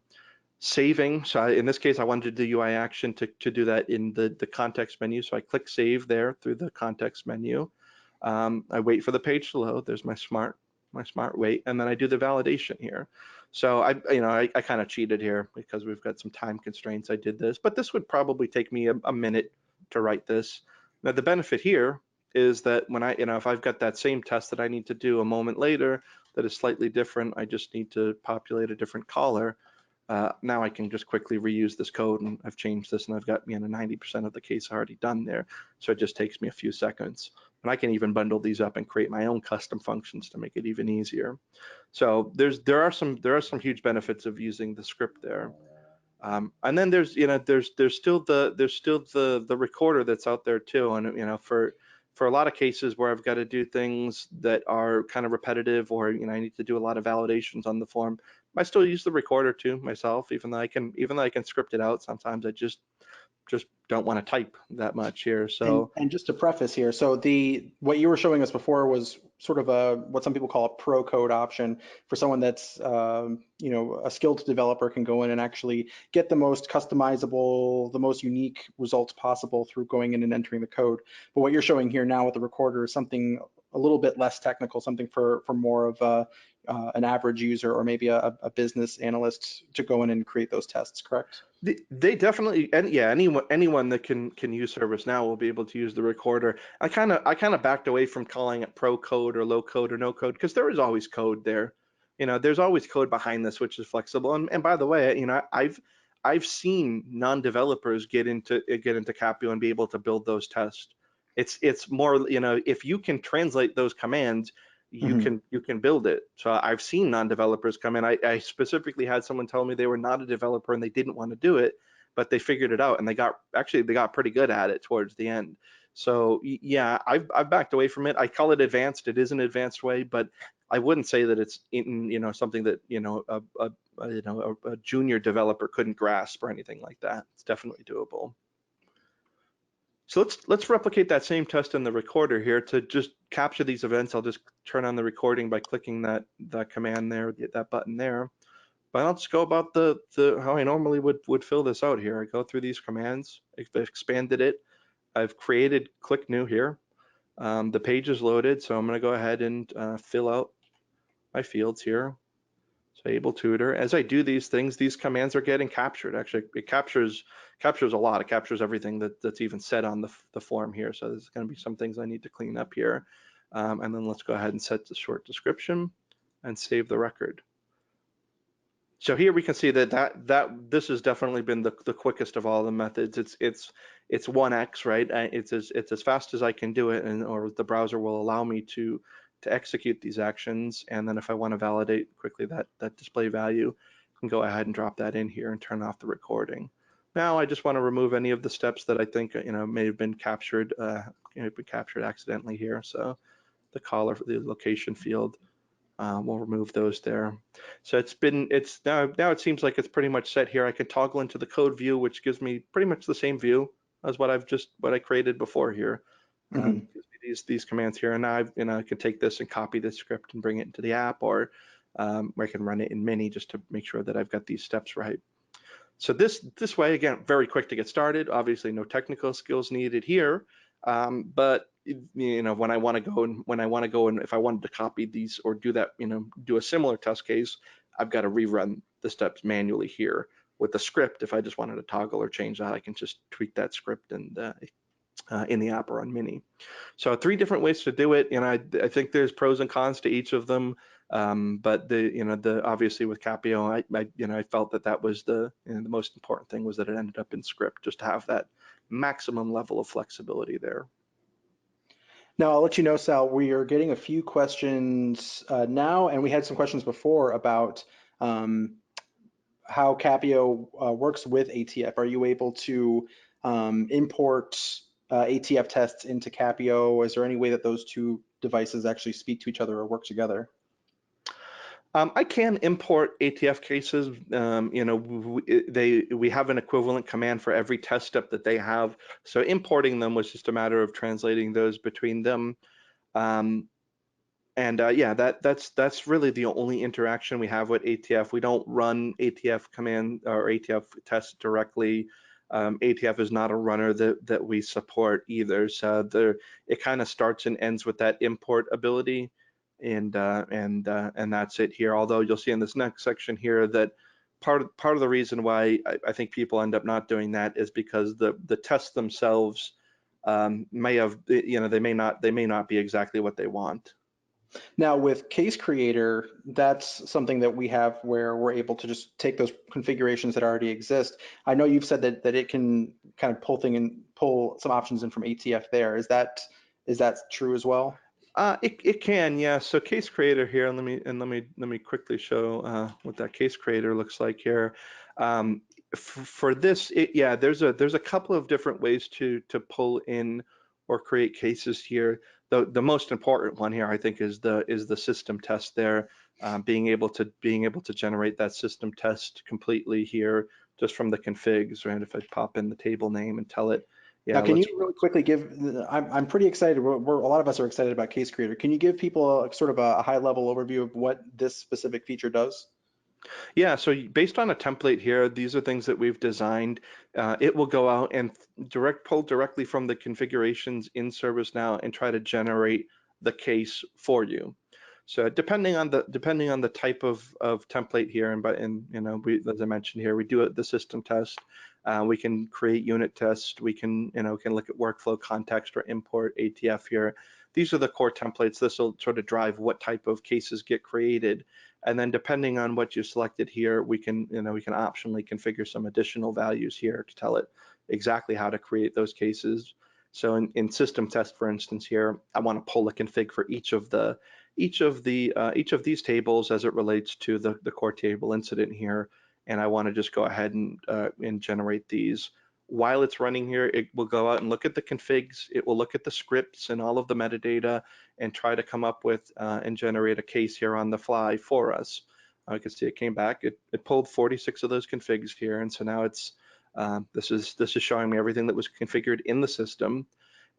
Saving. So in this case, I wanted to do UI action to do that in the context menu. So I click save there through the context menu. I wait for the page to load. There's my smart wait, and then I do the validation here. So I kind of cheated here because we've got some time constraints. I did this, but this would probably take me a minute to write this. Now the benefit here is that when if I've got that same test that I need to do a moment later that is slightly different, I just need to populate a different caller. Now I can just quickly reuse this code, and I've changed this, and I've got 90% of the case already done there. So it just takes me a few seconds. And I can even bundle these up and create my own custom functions to make it even easier. So there are some huge benefits of using the script there. And then there's still the recorder that's out there too. And for a lot of cases where I've got to do things that are kind of repetitive, or I need to do a lot of validations on the form, I still use the recorder too myself, even though I can script it out. Sometimes I just don't want to type that much here. So and just to preface here, so what you were showing us before was sort of what some people call a pro code option for someone that's a skilled developer can go in and actually get the most customizable, the most unique results possible through going in and entering the code. But what you're showing here now with the recorder is something a little bit less technical, something for more of an average user, or maybe a business analyst to go in and create those tests, correct? They definitely, and yeah, anyone that can use ServiceNow will be able to use the recorder. I kind of backed away from calling it pro code or low code or no code, because there is always code there. There's always code behind this which is flexible. And by the way, I've seen non-developers get into CapIO and be able to build those tests. It's more, if you can translate those commands, you can build it. So I've seen non-developers come in. I specifically had someone tell me they were not a developer and they didn't want to do it, but they figured it out, and they got pretty good at it towards the end. So yeah, I've backed away from it. I call it advanced. It is an advanced way, but I wouldn't say that it's something that a junior developer couldn't grasp or anything like that. It's definitely doable. So let's replicate that same test in the recorder here. To just capture these events, I'll just turn on the recording by clicking that command there, that button there. But I'll just go about the how I normally would fill this out here. I go through these commands, I've expanded it, I've created click new here. The page is loaded, so I'm going to go ahead and fill out my fields here. So able tutor. As I do these things, these commands are getting captured. Actually, it captures a lot. It captures everything that's even said on the form here. So there's going to be some things I need to clean up here. And then let's go ahead and set the short description and save the record. So here we can see that this has definitely been the quickest of all the methods. It's 1x, right? It's as fast as I can do it, and or the browser will allow me to execute these actions. And then if I want to validate quickly that display value, I can go ahead and drop that in here and turn off the recording. Now I just want to remove any of the steps that I think may have been captured accidentally here. So the caller for the location field. We'll remove those there. So it's now it seems like it's pretty much set here. I can toggle into the code view, which gives me pretty much the same view as what I created before here. Mhm. Gives me these commands here, and now I can take this and copy this script and bring it into the app, or I can run it in Mini just to make sure that I've got these steps right. So this way, again, very quick to get started. Obviously, no technical skills needed here, but when I want to go and if I wanted to copy these or do that, do a similar test case, I've got to rerun the steps manually here. With the script, if I just wanted to toggle or change that, I can just tweak that script and in the app or on Mini. So 3 different ways to do it, and I think there's pros and cons to each of them. But the obviously with CapIO, I felt that was the most important thing was that it ended up in script, just to have that maximum level of flexibility there. Now, I'll let you know, Sal, we are getting a few questions now, and we had some questions before about um, how CapIO works with ATF. Are you able to import ATF tests into CapIO? Is there any way that those two devices actually speak to each other or work together? I can import ATF cases. We have an equivalent command for every test step that they have. So importing them was just a matter of translating those between them. Um, And yeah, that's really the only interaction we have with ATF. We don't run ATF command or ATF tests directly. ATF is not a runner that we support either. So it kind of starts and ends with that import ability, and that's it here. Although you'll see in this next section here that part of the reason why I think people end up not doing that is because the tests themselves may have they may not be exactly what they want. Now, with Case Creator, that's something that we have where we're able to just take those configurations that already exist. I know you've said that it can kind of pull some options in from ATF there. Is that true as well? It can, yeah. So case creator here, let me quickly show what that case creator looks like here. For this, yeah, there's a couple of different ways to pull in or create cases here. The most important one here, I think, is the system test there. Being able to generate that system test completely here just from the configs, right? If I pop in the table name and tell it, Now, yeah, can you let's. really quickly give, I'm pretty excited. A lot of us are excited about Case Creator. Can you give people sort of a high level overview of what this specific feature does? Yeah, so based on a template here, these are things that we've designed. It will go out and pull directly from the configurations in ServiceNow and try to generate the case for you. So depending on the type of template here, as I mentioned here, we do the system test. We can create unit tests. We can look at workflow context or import ATF here. These are the core templates. This will sort of drive what type of cases get created. And then depending on what you selected here, we can optionally configure some additional values here to tell it exactly how to create those cases. So in system test, for instance, here, I want to pull a config for each of these tables as it relates to the core table incident here, and I want to just go ahead and generate these. While it's running here, it will go out and look at the configs. It will look at the scripts and all of the metadata and try to come up with and generate a case here on the fly for us. You can see it came back. It pulled 46 of those configs here, and so now it's this is showing me everything that was configured in the system.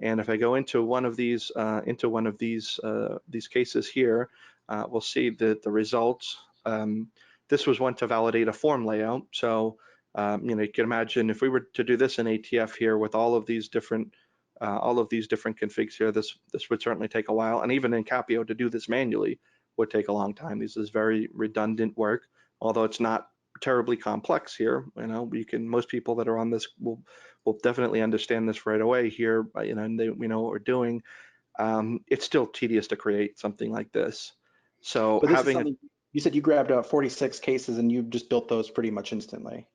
And if I go into one of these cases here, we'll see that the results. this was one to validate a form layout. So you can imagine if we were to do this in ATF here with all of these different configs here, this would certainly take a while. And even in CapIO to do this manually would take a long time. This is very redundant work, although it's not terribly complex here. Most people that are on this will definitely understand this right away here. And we know what we're doing. It's still tedious to create something like this. So But this is having something you said you grabbed 46 cases and you just built those pretty much instantly.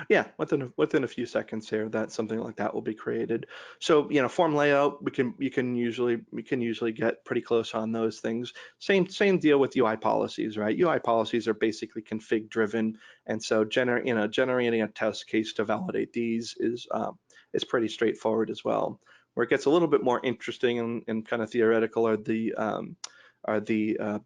Yeah, within a few seconds here, that something like that will be created. So form layout, we can usually get pretty close on those things. Same deal with UI policies, right? UI policies are basically config driven, and so generating a test case to validate these is pretty straightforward as well. Where it gets a little bit more interesting and kind of theoretical are the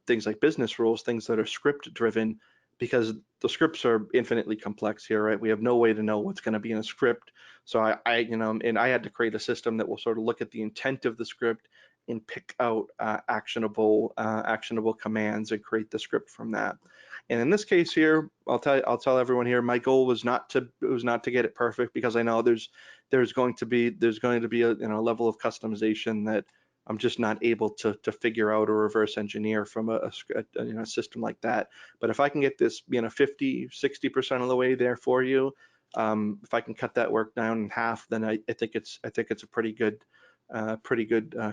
things like business rules, things that are script driven, because the scripts are infinitely complex here, right? We have no way to know what's going to be in a script. So I had to create a system that will sort of look at the intent of the script and pick out actionable commands and create the script from that. And in this case here, I'll tell everyone here, my goal was not to get it perfect, because I know there's going to be a level of customization that I'm just not able to figure out or reverse engineer from a system like that. But if I can get this 50, 60% of the way there for you, if I can cut that work down in half, then I think it's a pretty good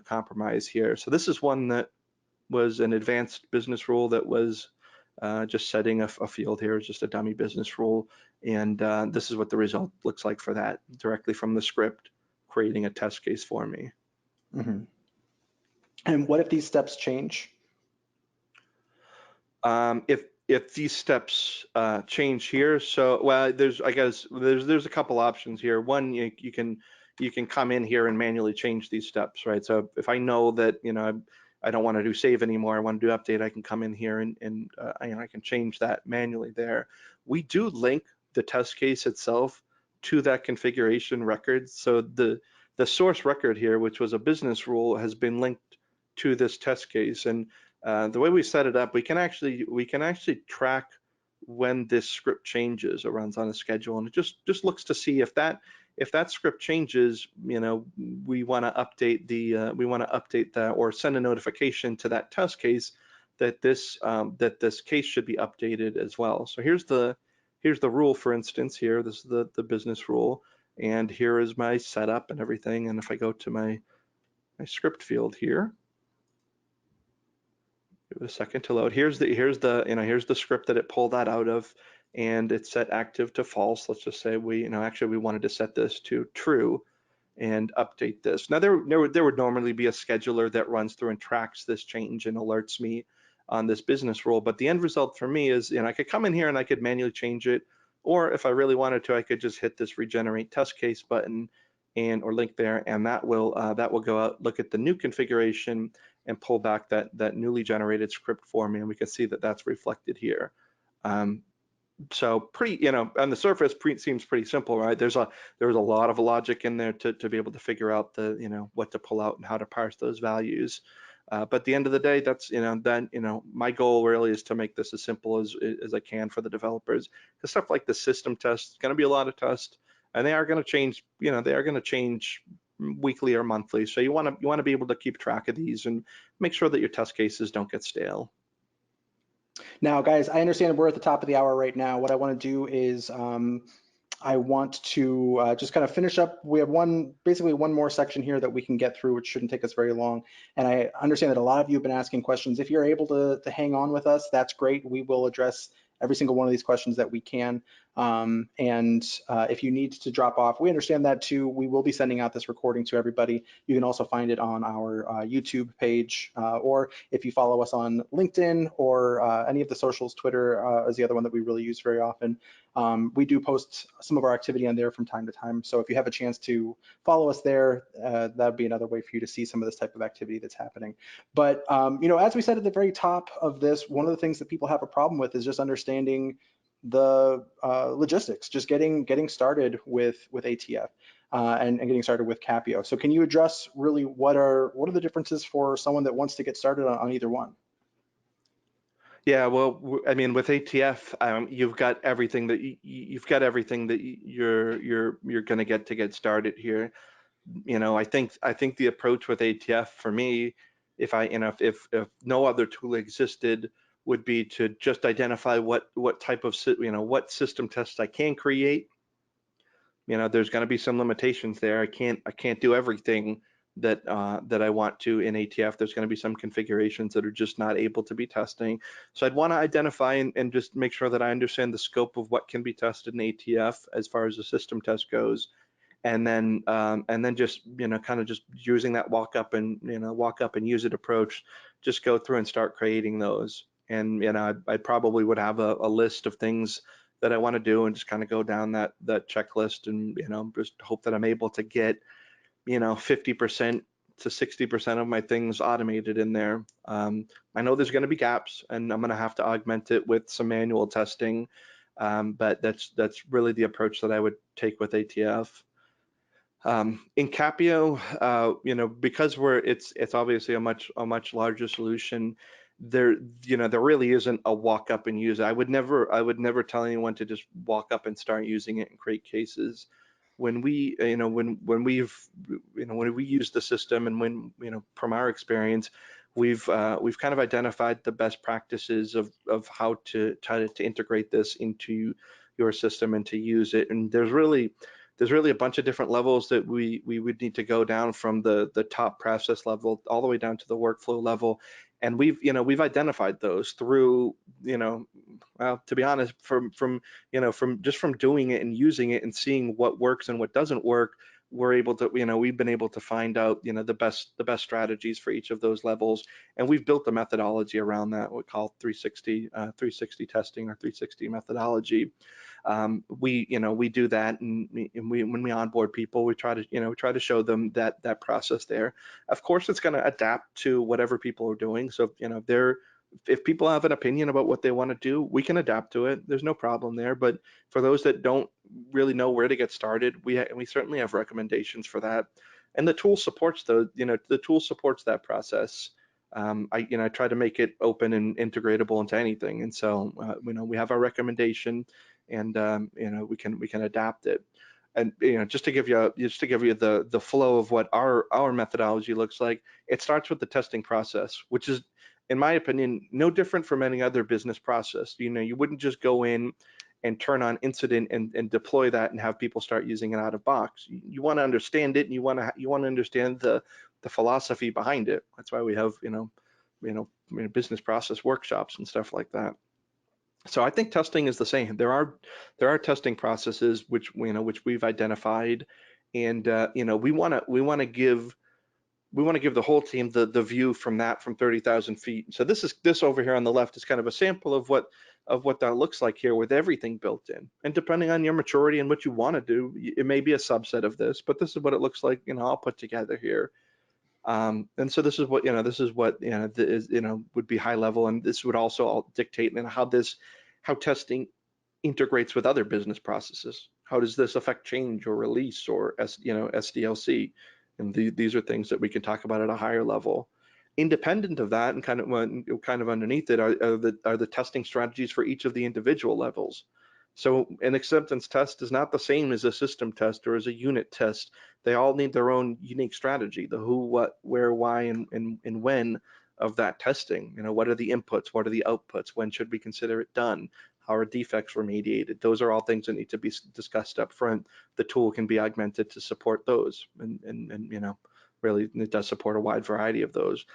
compromise here. So this is one that was an advanced business rule that was just setting a field here, just a dummy business rule, and this is what the result looks like for that, directly from the script, creating a test case for me. Mm-hmm. And what if these steps change? If these steps change here, so well, there's a couple options here. One, you can come in here and manually change these steps, right? So if I know that I don't want to do save anymore, I want to do update, I can come in here and I can change that manually there. We do link the test case itself to that configuration record. So the source record here, which was a business rule, has been linked to this test case, and the way we set it up, we can actually track when this script changes or runs on a schedule, and it just looks to see if that script changes. We want to update that or send a notification to that test case that this case should be updated as well. So here's the rule, for instance. Here, this is the business rule, and here is my setup and everything. And if I go to my script field here, give it a second to load. Here's the script that it pulled that out of, and it's set active to false. Let's just say we wanted to set this to true and update this. Now there would normally be a scheduler that runs through and tracks this change and alerts me on this business rule, but the end result for me is I could come in here and I could manually change it, or if I really wanted to, I could just hit this regenerate test case button or link there, and that will go out, look at the new configuration, and pull back that newly generated script for me, and we can see that that's reflected here. So on the surface, seems pretty simple, right? There's a lot of logic in there to be able to figure out what to pull out and how to parse those values. But at the end of the day, that's my goal really is to make this as simple as I can for the developers, because stuff like the system test is going to be a lot of tests, and they are going to change. They are going to change weekly or monthly. So you want to be able to keep track of these and make sure that your test cases don't get stale. Now, guys, I understand we're at the top of the hour right now. What I want to do is I want to just kind of finish up. We have basically one more section here that we can get through, which shouldn't take us very long. And I understand that a lot of you have been asking questions. If you're able to hang on with us, that's great. We will address every single one of these questions that we can. If you need to drop off, we understand that too. We will be sending out this recording to everybody. You can also find it on our YouTube page, or if you follow us on LinkedIn or any of the socials. Twitter is the other one that we really use very often. We do post some of our activity on there from time to time. So if you have a chance to follow us there, that would be another way for you to see some of this type of activity that's happening. But as we said at the very top of this, one of the things that people have a problem with is just understanding the logistics, just getting started with ATF and getting started with CapIO. So can you address really what are the differences for someone that wants to get started on either one? Yeah, well, I mean, with ATF, you've got everything that you've got everything that you're going to get started here. I think the approach with ATF for me, if I, if no other tool existed, would be to just identify what type of what system tests I can create. There's going to be some limitations there. I can't do everything that I want to in ATF. There's going to be some configurations that are just not able to be testing. So I'd want to identify and just make sure that I understand the scope of what can be tested in ATF as far as the system test goes, and then just kind of just using that walk up and use it approach, just go through and start creating those. And I probably would have a list of things that I want to do and just kind of go down that checklist, and just hope that I'm able to get 50% to 60% of my things automated in there. I know there's going to be gaps, and I'm going to have to augment it with some manual testing, but that's really the approach that I would take with ATF. In CapIO, because it's obviously a much larger solution. There really isn't a walk up and use it. I would never tell anyone to just walk up and start using it and create cases. When we, when we use the system, and when, from our experience, we've kind of identified the best practices of how to try to integrate this into your system and to use it. And there's really a bunch of different levels that we would need to go down, from the top process level all the way down to the workflow level. And we've identified those through, well, to be honest, from doing it and using it and seeing what works and what doesn't work. We've been able to find out, the best strategies for each of those levels, and we've built a methodology around that, what we call 360 testing, or 360 methodology. We do that, and when we onboard people, we try to show them that process there. Of course, it's going to adapt to whatever people are doing. So if people have an opinion about what they want to do, we can adapt to it. There's no problem there. But for those that don't really know where to get started, we certainly have recommendations for that. And the tool supports the tool supports that process. I try to make it open and integratable into anything. And so we have our recommendation, and we can adapt it. And just to give you the flow of what our methodology looks like, it starts with the testing process, which is, in my opinion, no different from any other business process. You wouldn't just go in and turn on incident and deploy that and have people start using it out of box. You want to understand it, and you want to understand the philosophy behind it. That's why we have business process workshops and stuff like that. So I think testing is the same. There are testing processes which we've identified, and we want to give the whole team the view from 30,000 feet. So this over here on the left is kind of a sample of what that looks like here, with everything built in. And depending on your maturity and what you want to do, it may be a subset of this, but this is what it looks like, I'll put together here. And so this is what would be high level, and this would also all dictate how testing integrates with other business processes. How does this affect change or release or SDLC? And these are things that we can talk about at a higher level. Independent of that, and kind of underneath it, are the testing strategies for each of the individual levels. So an acceptance test is not the same as a system test or as a unit test. They all need their own unique strategy: the who, what, where, why, and when of that testing. What are the inputs? What are the outputs? When should we consider it done? How are defects remediated? Those are all things that need to be discussed up front. The tool can be augmented to support those, and really, it does support a wide variety of those.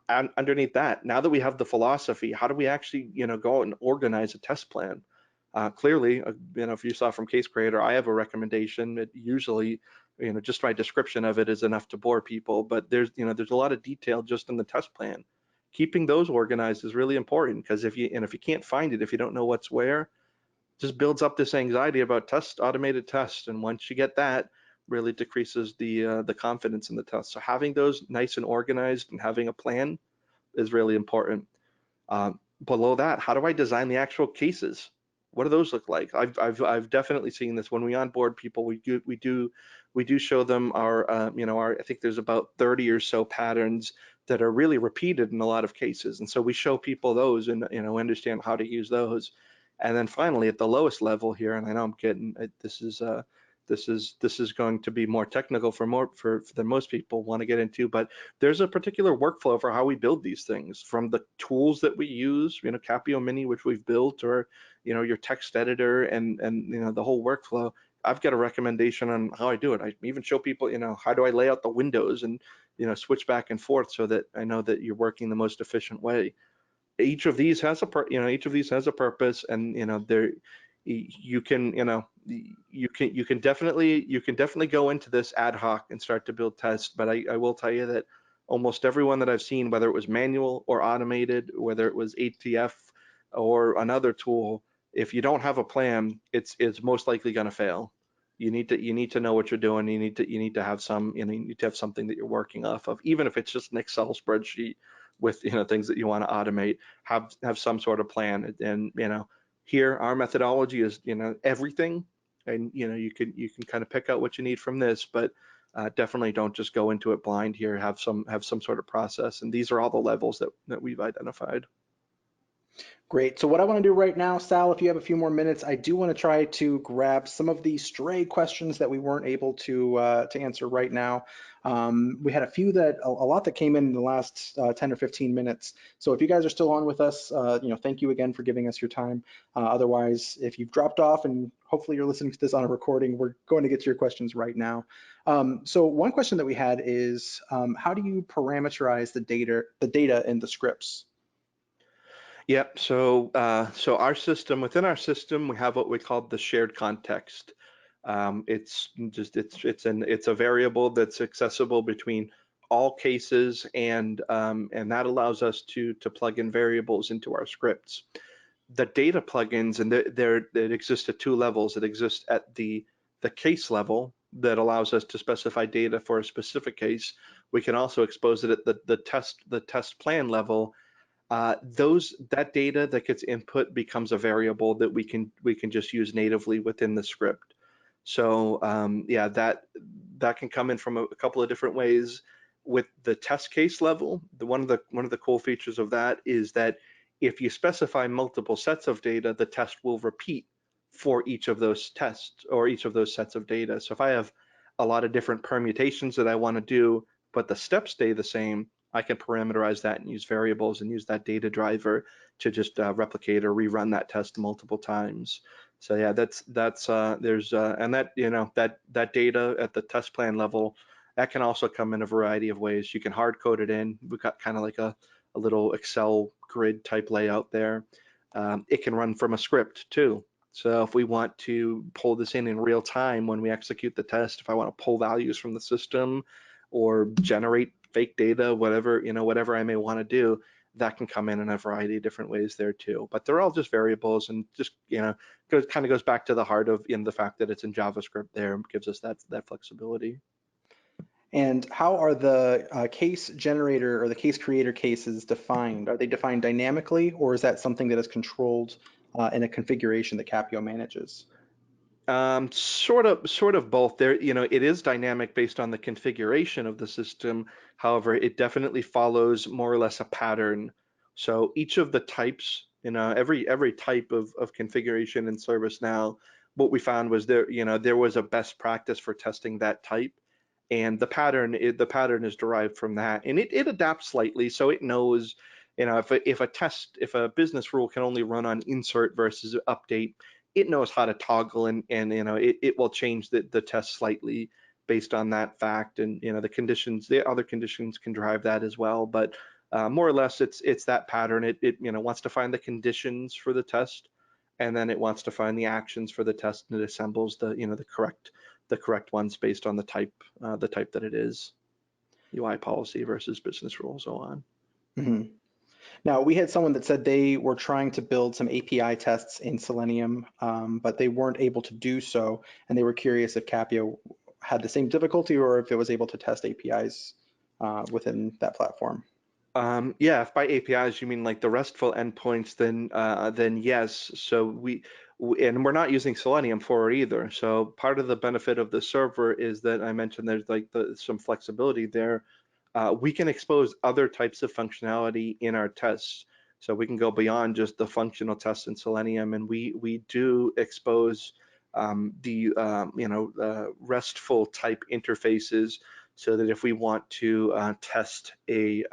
And underneath that, now that we have the philosophy, how do we actually go out and organize a test plan? Clearly, if you saw from Case Creator, I have a recommendation that usually, just my description of it is enough to bore people, but there's a lot of detail just in the test plan. Keeping those organized is really important, because if you can't find it, if you don't know what's where, just builds up this anxiety about automated tests. And once you get that, really decreases the confidence in the test. So having those nice and organized and having a plan is really important. Below that, how do I design the actual cases? What do those look like? I've definitely seen this when we onboard people. We do show them our I think there's about 30 or so patterns that are really repeated in a lot of cases. And so we show people those and, understand how to use those. And then finally, at the lowest level here, and I know I'm getting this is going to be more technical for than most people want to get into, but there's a particular workflow for how we build these things, from the tools that we use, CapIO Mini, which we've built, or your text editor, and the whole workflow. I've got a recommendation on how I do it. I even show people, how do I lay out the windows and switch back and forth so that I know that you're working the most efficient way. Each of these has each of these has a purpose, and there you can definitely go into this ad hoc and start to build tests. But I will tell you that almost everyone that I've seen, whether it was manual or automated, whether it was ATF or another tool, if you don't have a plan, it's most likely going to fail. You need to know what you're doing. You need to have you need to have something that you're working off of, even if it's just an Excel spreadsheet with things that you want to automate. Have some sort of plan. And here our methodology is everything, and you can kind of pick out what you need from this, but definitely don't just go into it blind here. Have some sort of process, and these are all the levels that we've identified. Great. So what I want to do right now, Sal, if you have a few more minutes, I do want to try to grab some of these stray questions that we weren't able to answer right now. We had a lot that came in the last 10 or 15 minutes. So if you guys are still on with us, thank you again for giving us your time. Otherwise, if you've dropped off, and hopefully you're listening to this on a recording, we're going to get to your questions right now. So one question that we had is, how do you parameterize the data in the scripts? Yep. So within our system, we have what we call the shared context. It's a variable that's accessible between all cases, and that allows us to plug in variables into our scripts. The data plugins, and it exists at two levels. It exists at the case level that allows us to specify data for a specific case. We can also expose it at the test plan level. That data that gets input becomes a variable that we can just use natively within the script. So yeah, that can come in from a couple of different ways. With the test case level, one of the cool features of that is that if you specify multiple sets of data, the test will repeat for each of those tests or each of those sets of data. So if I have a lot of different permutations that I want to do, but the steps stay the same, I can parameterize that and use variables and use that data driver to just replicate or rerun that test multiple times. So yeah, and that data at the test plan level, that can also come in a variety of ways. You can hard code it in. We've got kind of like a little Excel grid type layout there. It can run from a script too. So if we want to pull this in real time when we execute the test, if I want to pull values from the system or generate fake data, whatever I may want to do, that can come in a variety of different ways there too. But they're all just variables, and just kind of goes back to the heart of the fact that it's in JavaScript there, and gives us that flexibility. And how are the case generator or the case creator cases defined? Are they defined dynamically, or is that something that is controlled in a configuration that CapIO manages? Sort of both. There, it is dynamic based on the configuration of the system. However, it definitely follows more or less a pattern. So each of the types, every type of configuration in ServiceNow, what we found was there was a best practice for testing that type, and the pattern is derived from that, and it adapts slightly. So it knows, if a business rule can only run on insert versus update, it knows how to toggle, and it will change the test slightly based on that fact. And the other conditions can drive that as well. But more or less, it's that pattern. It wants to find the conditions for the test, and then it wants to find the actions for the test, and it assembles the correct ones based on the type that it is, UI policy versus business rule, so on. Mm-hmm. Now, we had someone that said they were trying to build some API tests in Selenium, but they weren't able to do so, and they were curious if CapIO had the same difficulty or if it was able to test APIs within that platform. Yeah, if by APIs you mean like the RESTful endpoints, then yes. So and we're not using Selenium for it either. So part of the benefit of the server is that I mentioned there's like some flexibility there. we can expose other types of functionality in our tests. So we can go beyond just the functional tests in Selenium, and we do expose RESTful type interfaces, so that if we want to test if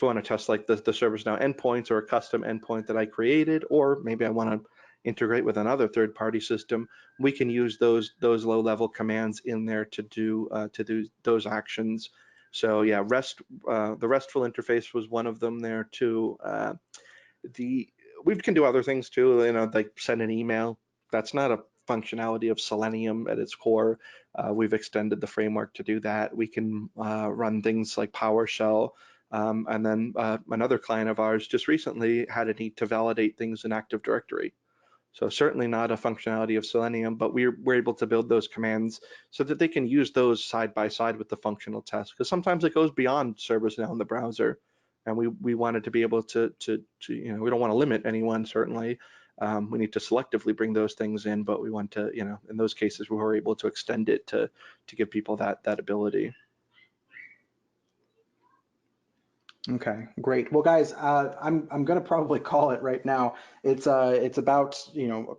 we want to test like the ServiceNow endpoints or a custom endpoint that I created, or maybe I want to integrate with another third-party system, we can use those low-level commands in there to do those actions. So yeah, the RESTful interface was one of them there too. We can do other things too, like send an email. That's not a functionality of Selenium at its core. We've extended the framework to do that. We can run things like PowerShell. And then another client of ours just recently had a need to validate things in Active Directory. So certainly not a functionality of Selenium, but we're able to build those commands so that they can use those side by side with the functional test, because sometimes it goes beyond ServiceNow in the browser, and we wanted to be able to we don't want to limit anyone, certainly. We need to selectively bring those things in, but we want to, in those cases, we were able to extend it to give people that ability. Okay, great. Well, guys, I'm going to probably call it right now. It's about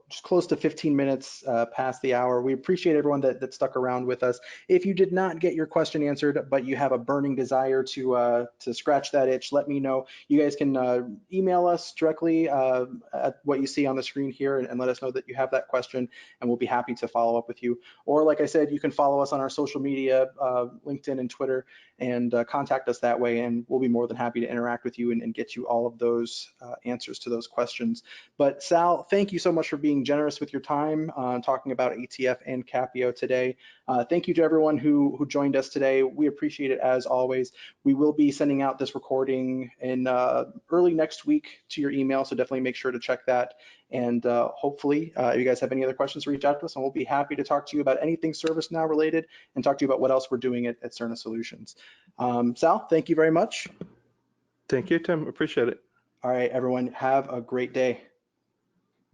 just close to 15 minutes past the hour. We appreciate everyone that stuck around with us. If you did not get your question answered, but you have a burning desire to scratch that itch, let me know. You guys can email us directly at what you see on the screen here, and let us know that you have that question, and we'll be happy to follow up with you. Or like I said, you can follow us on our social media, LinkedIn and Twitter, and contact us that way, and we'll be more than happy to interact with you and get you all of those answers to those questions. But Sal, thank you so much for being generous with your time talking about ATF and CapIO today. Thank you to everyone who joined us today. We appreciate it as always. We will be sending out this recording in early next week to your email, so definitely make sure to check that. And hopefully, if you guys have any other questions, reach out to us, and we'll be happy to talk to you about anything ServiceNow related and talk to you about what else we're doing at Cerna Solutions. Sal, thank you very much. Thank you, Tim. Appreciate it. All right, everyone, have a great day.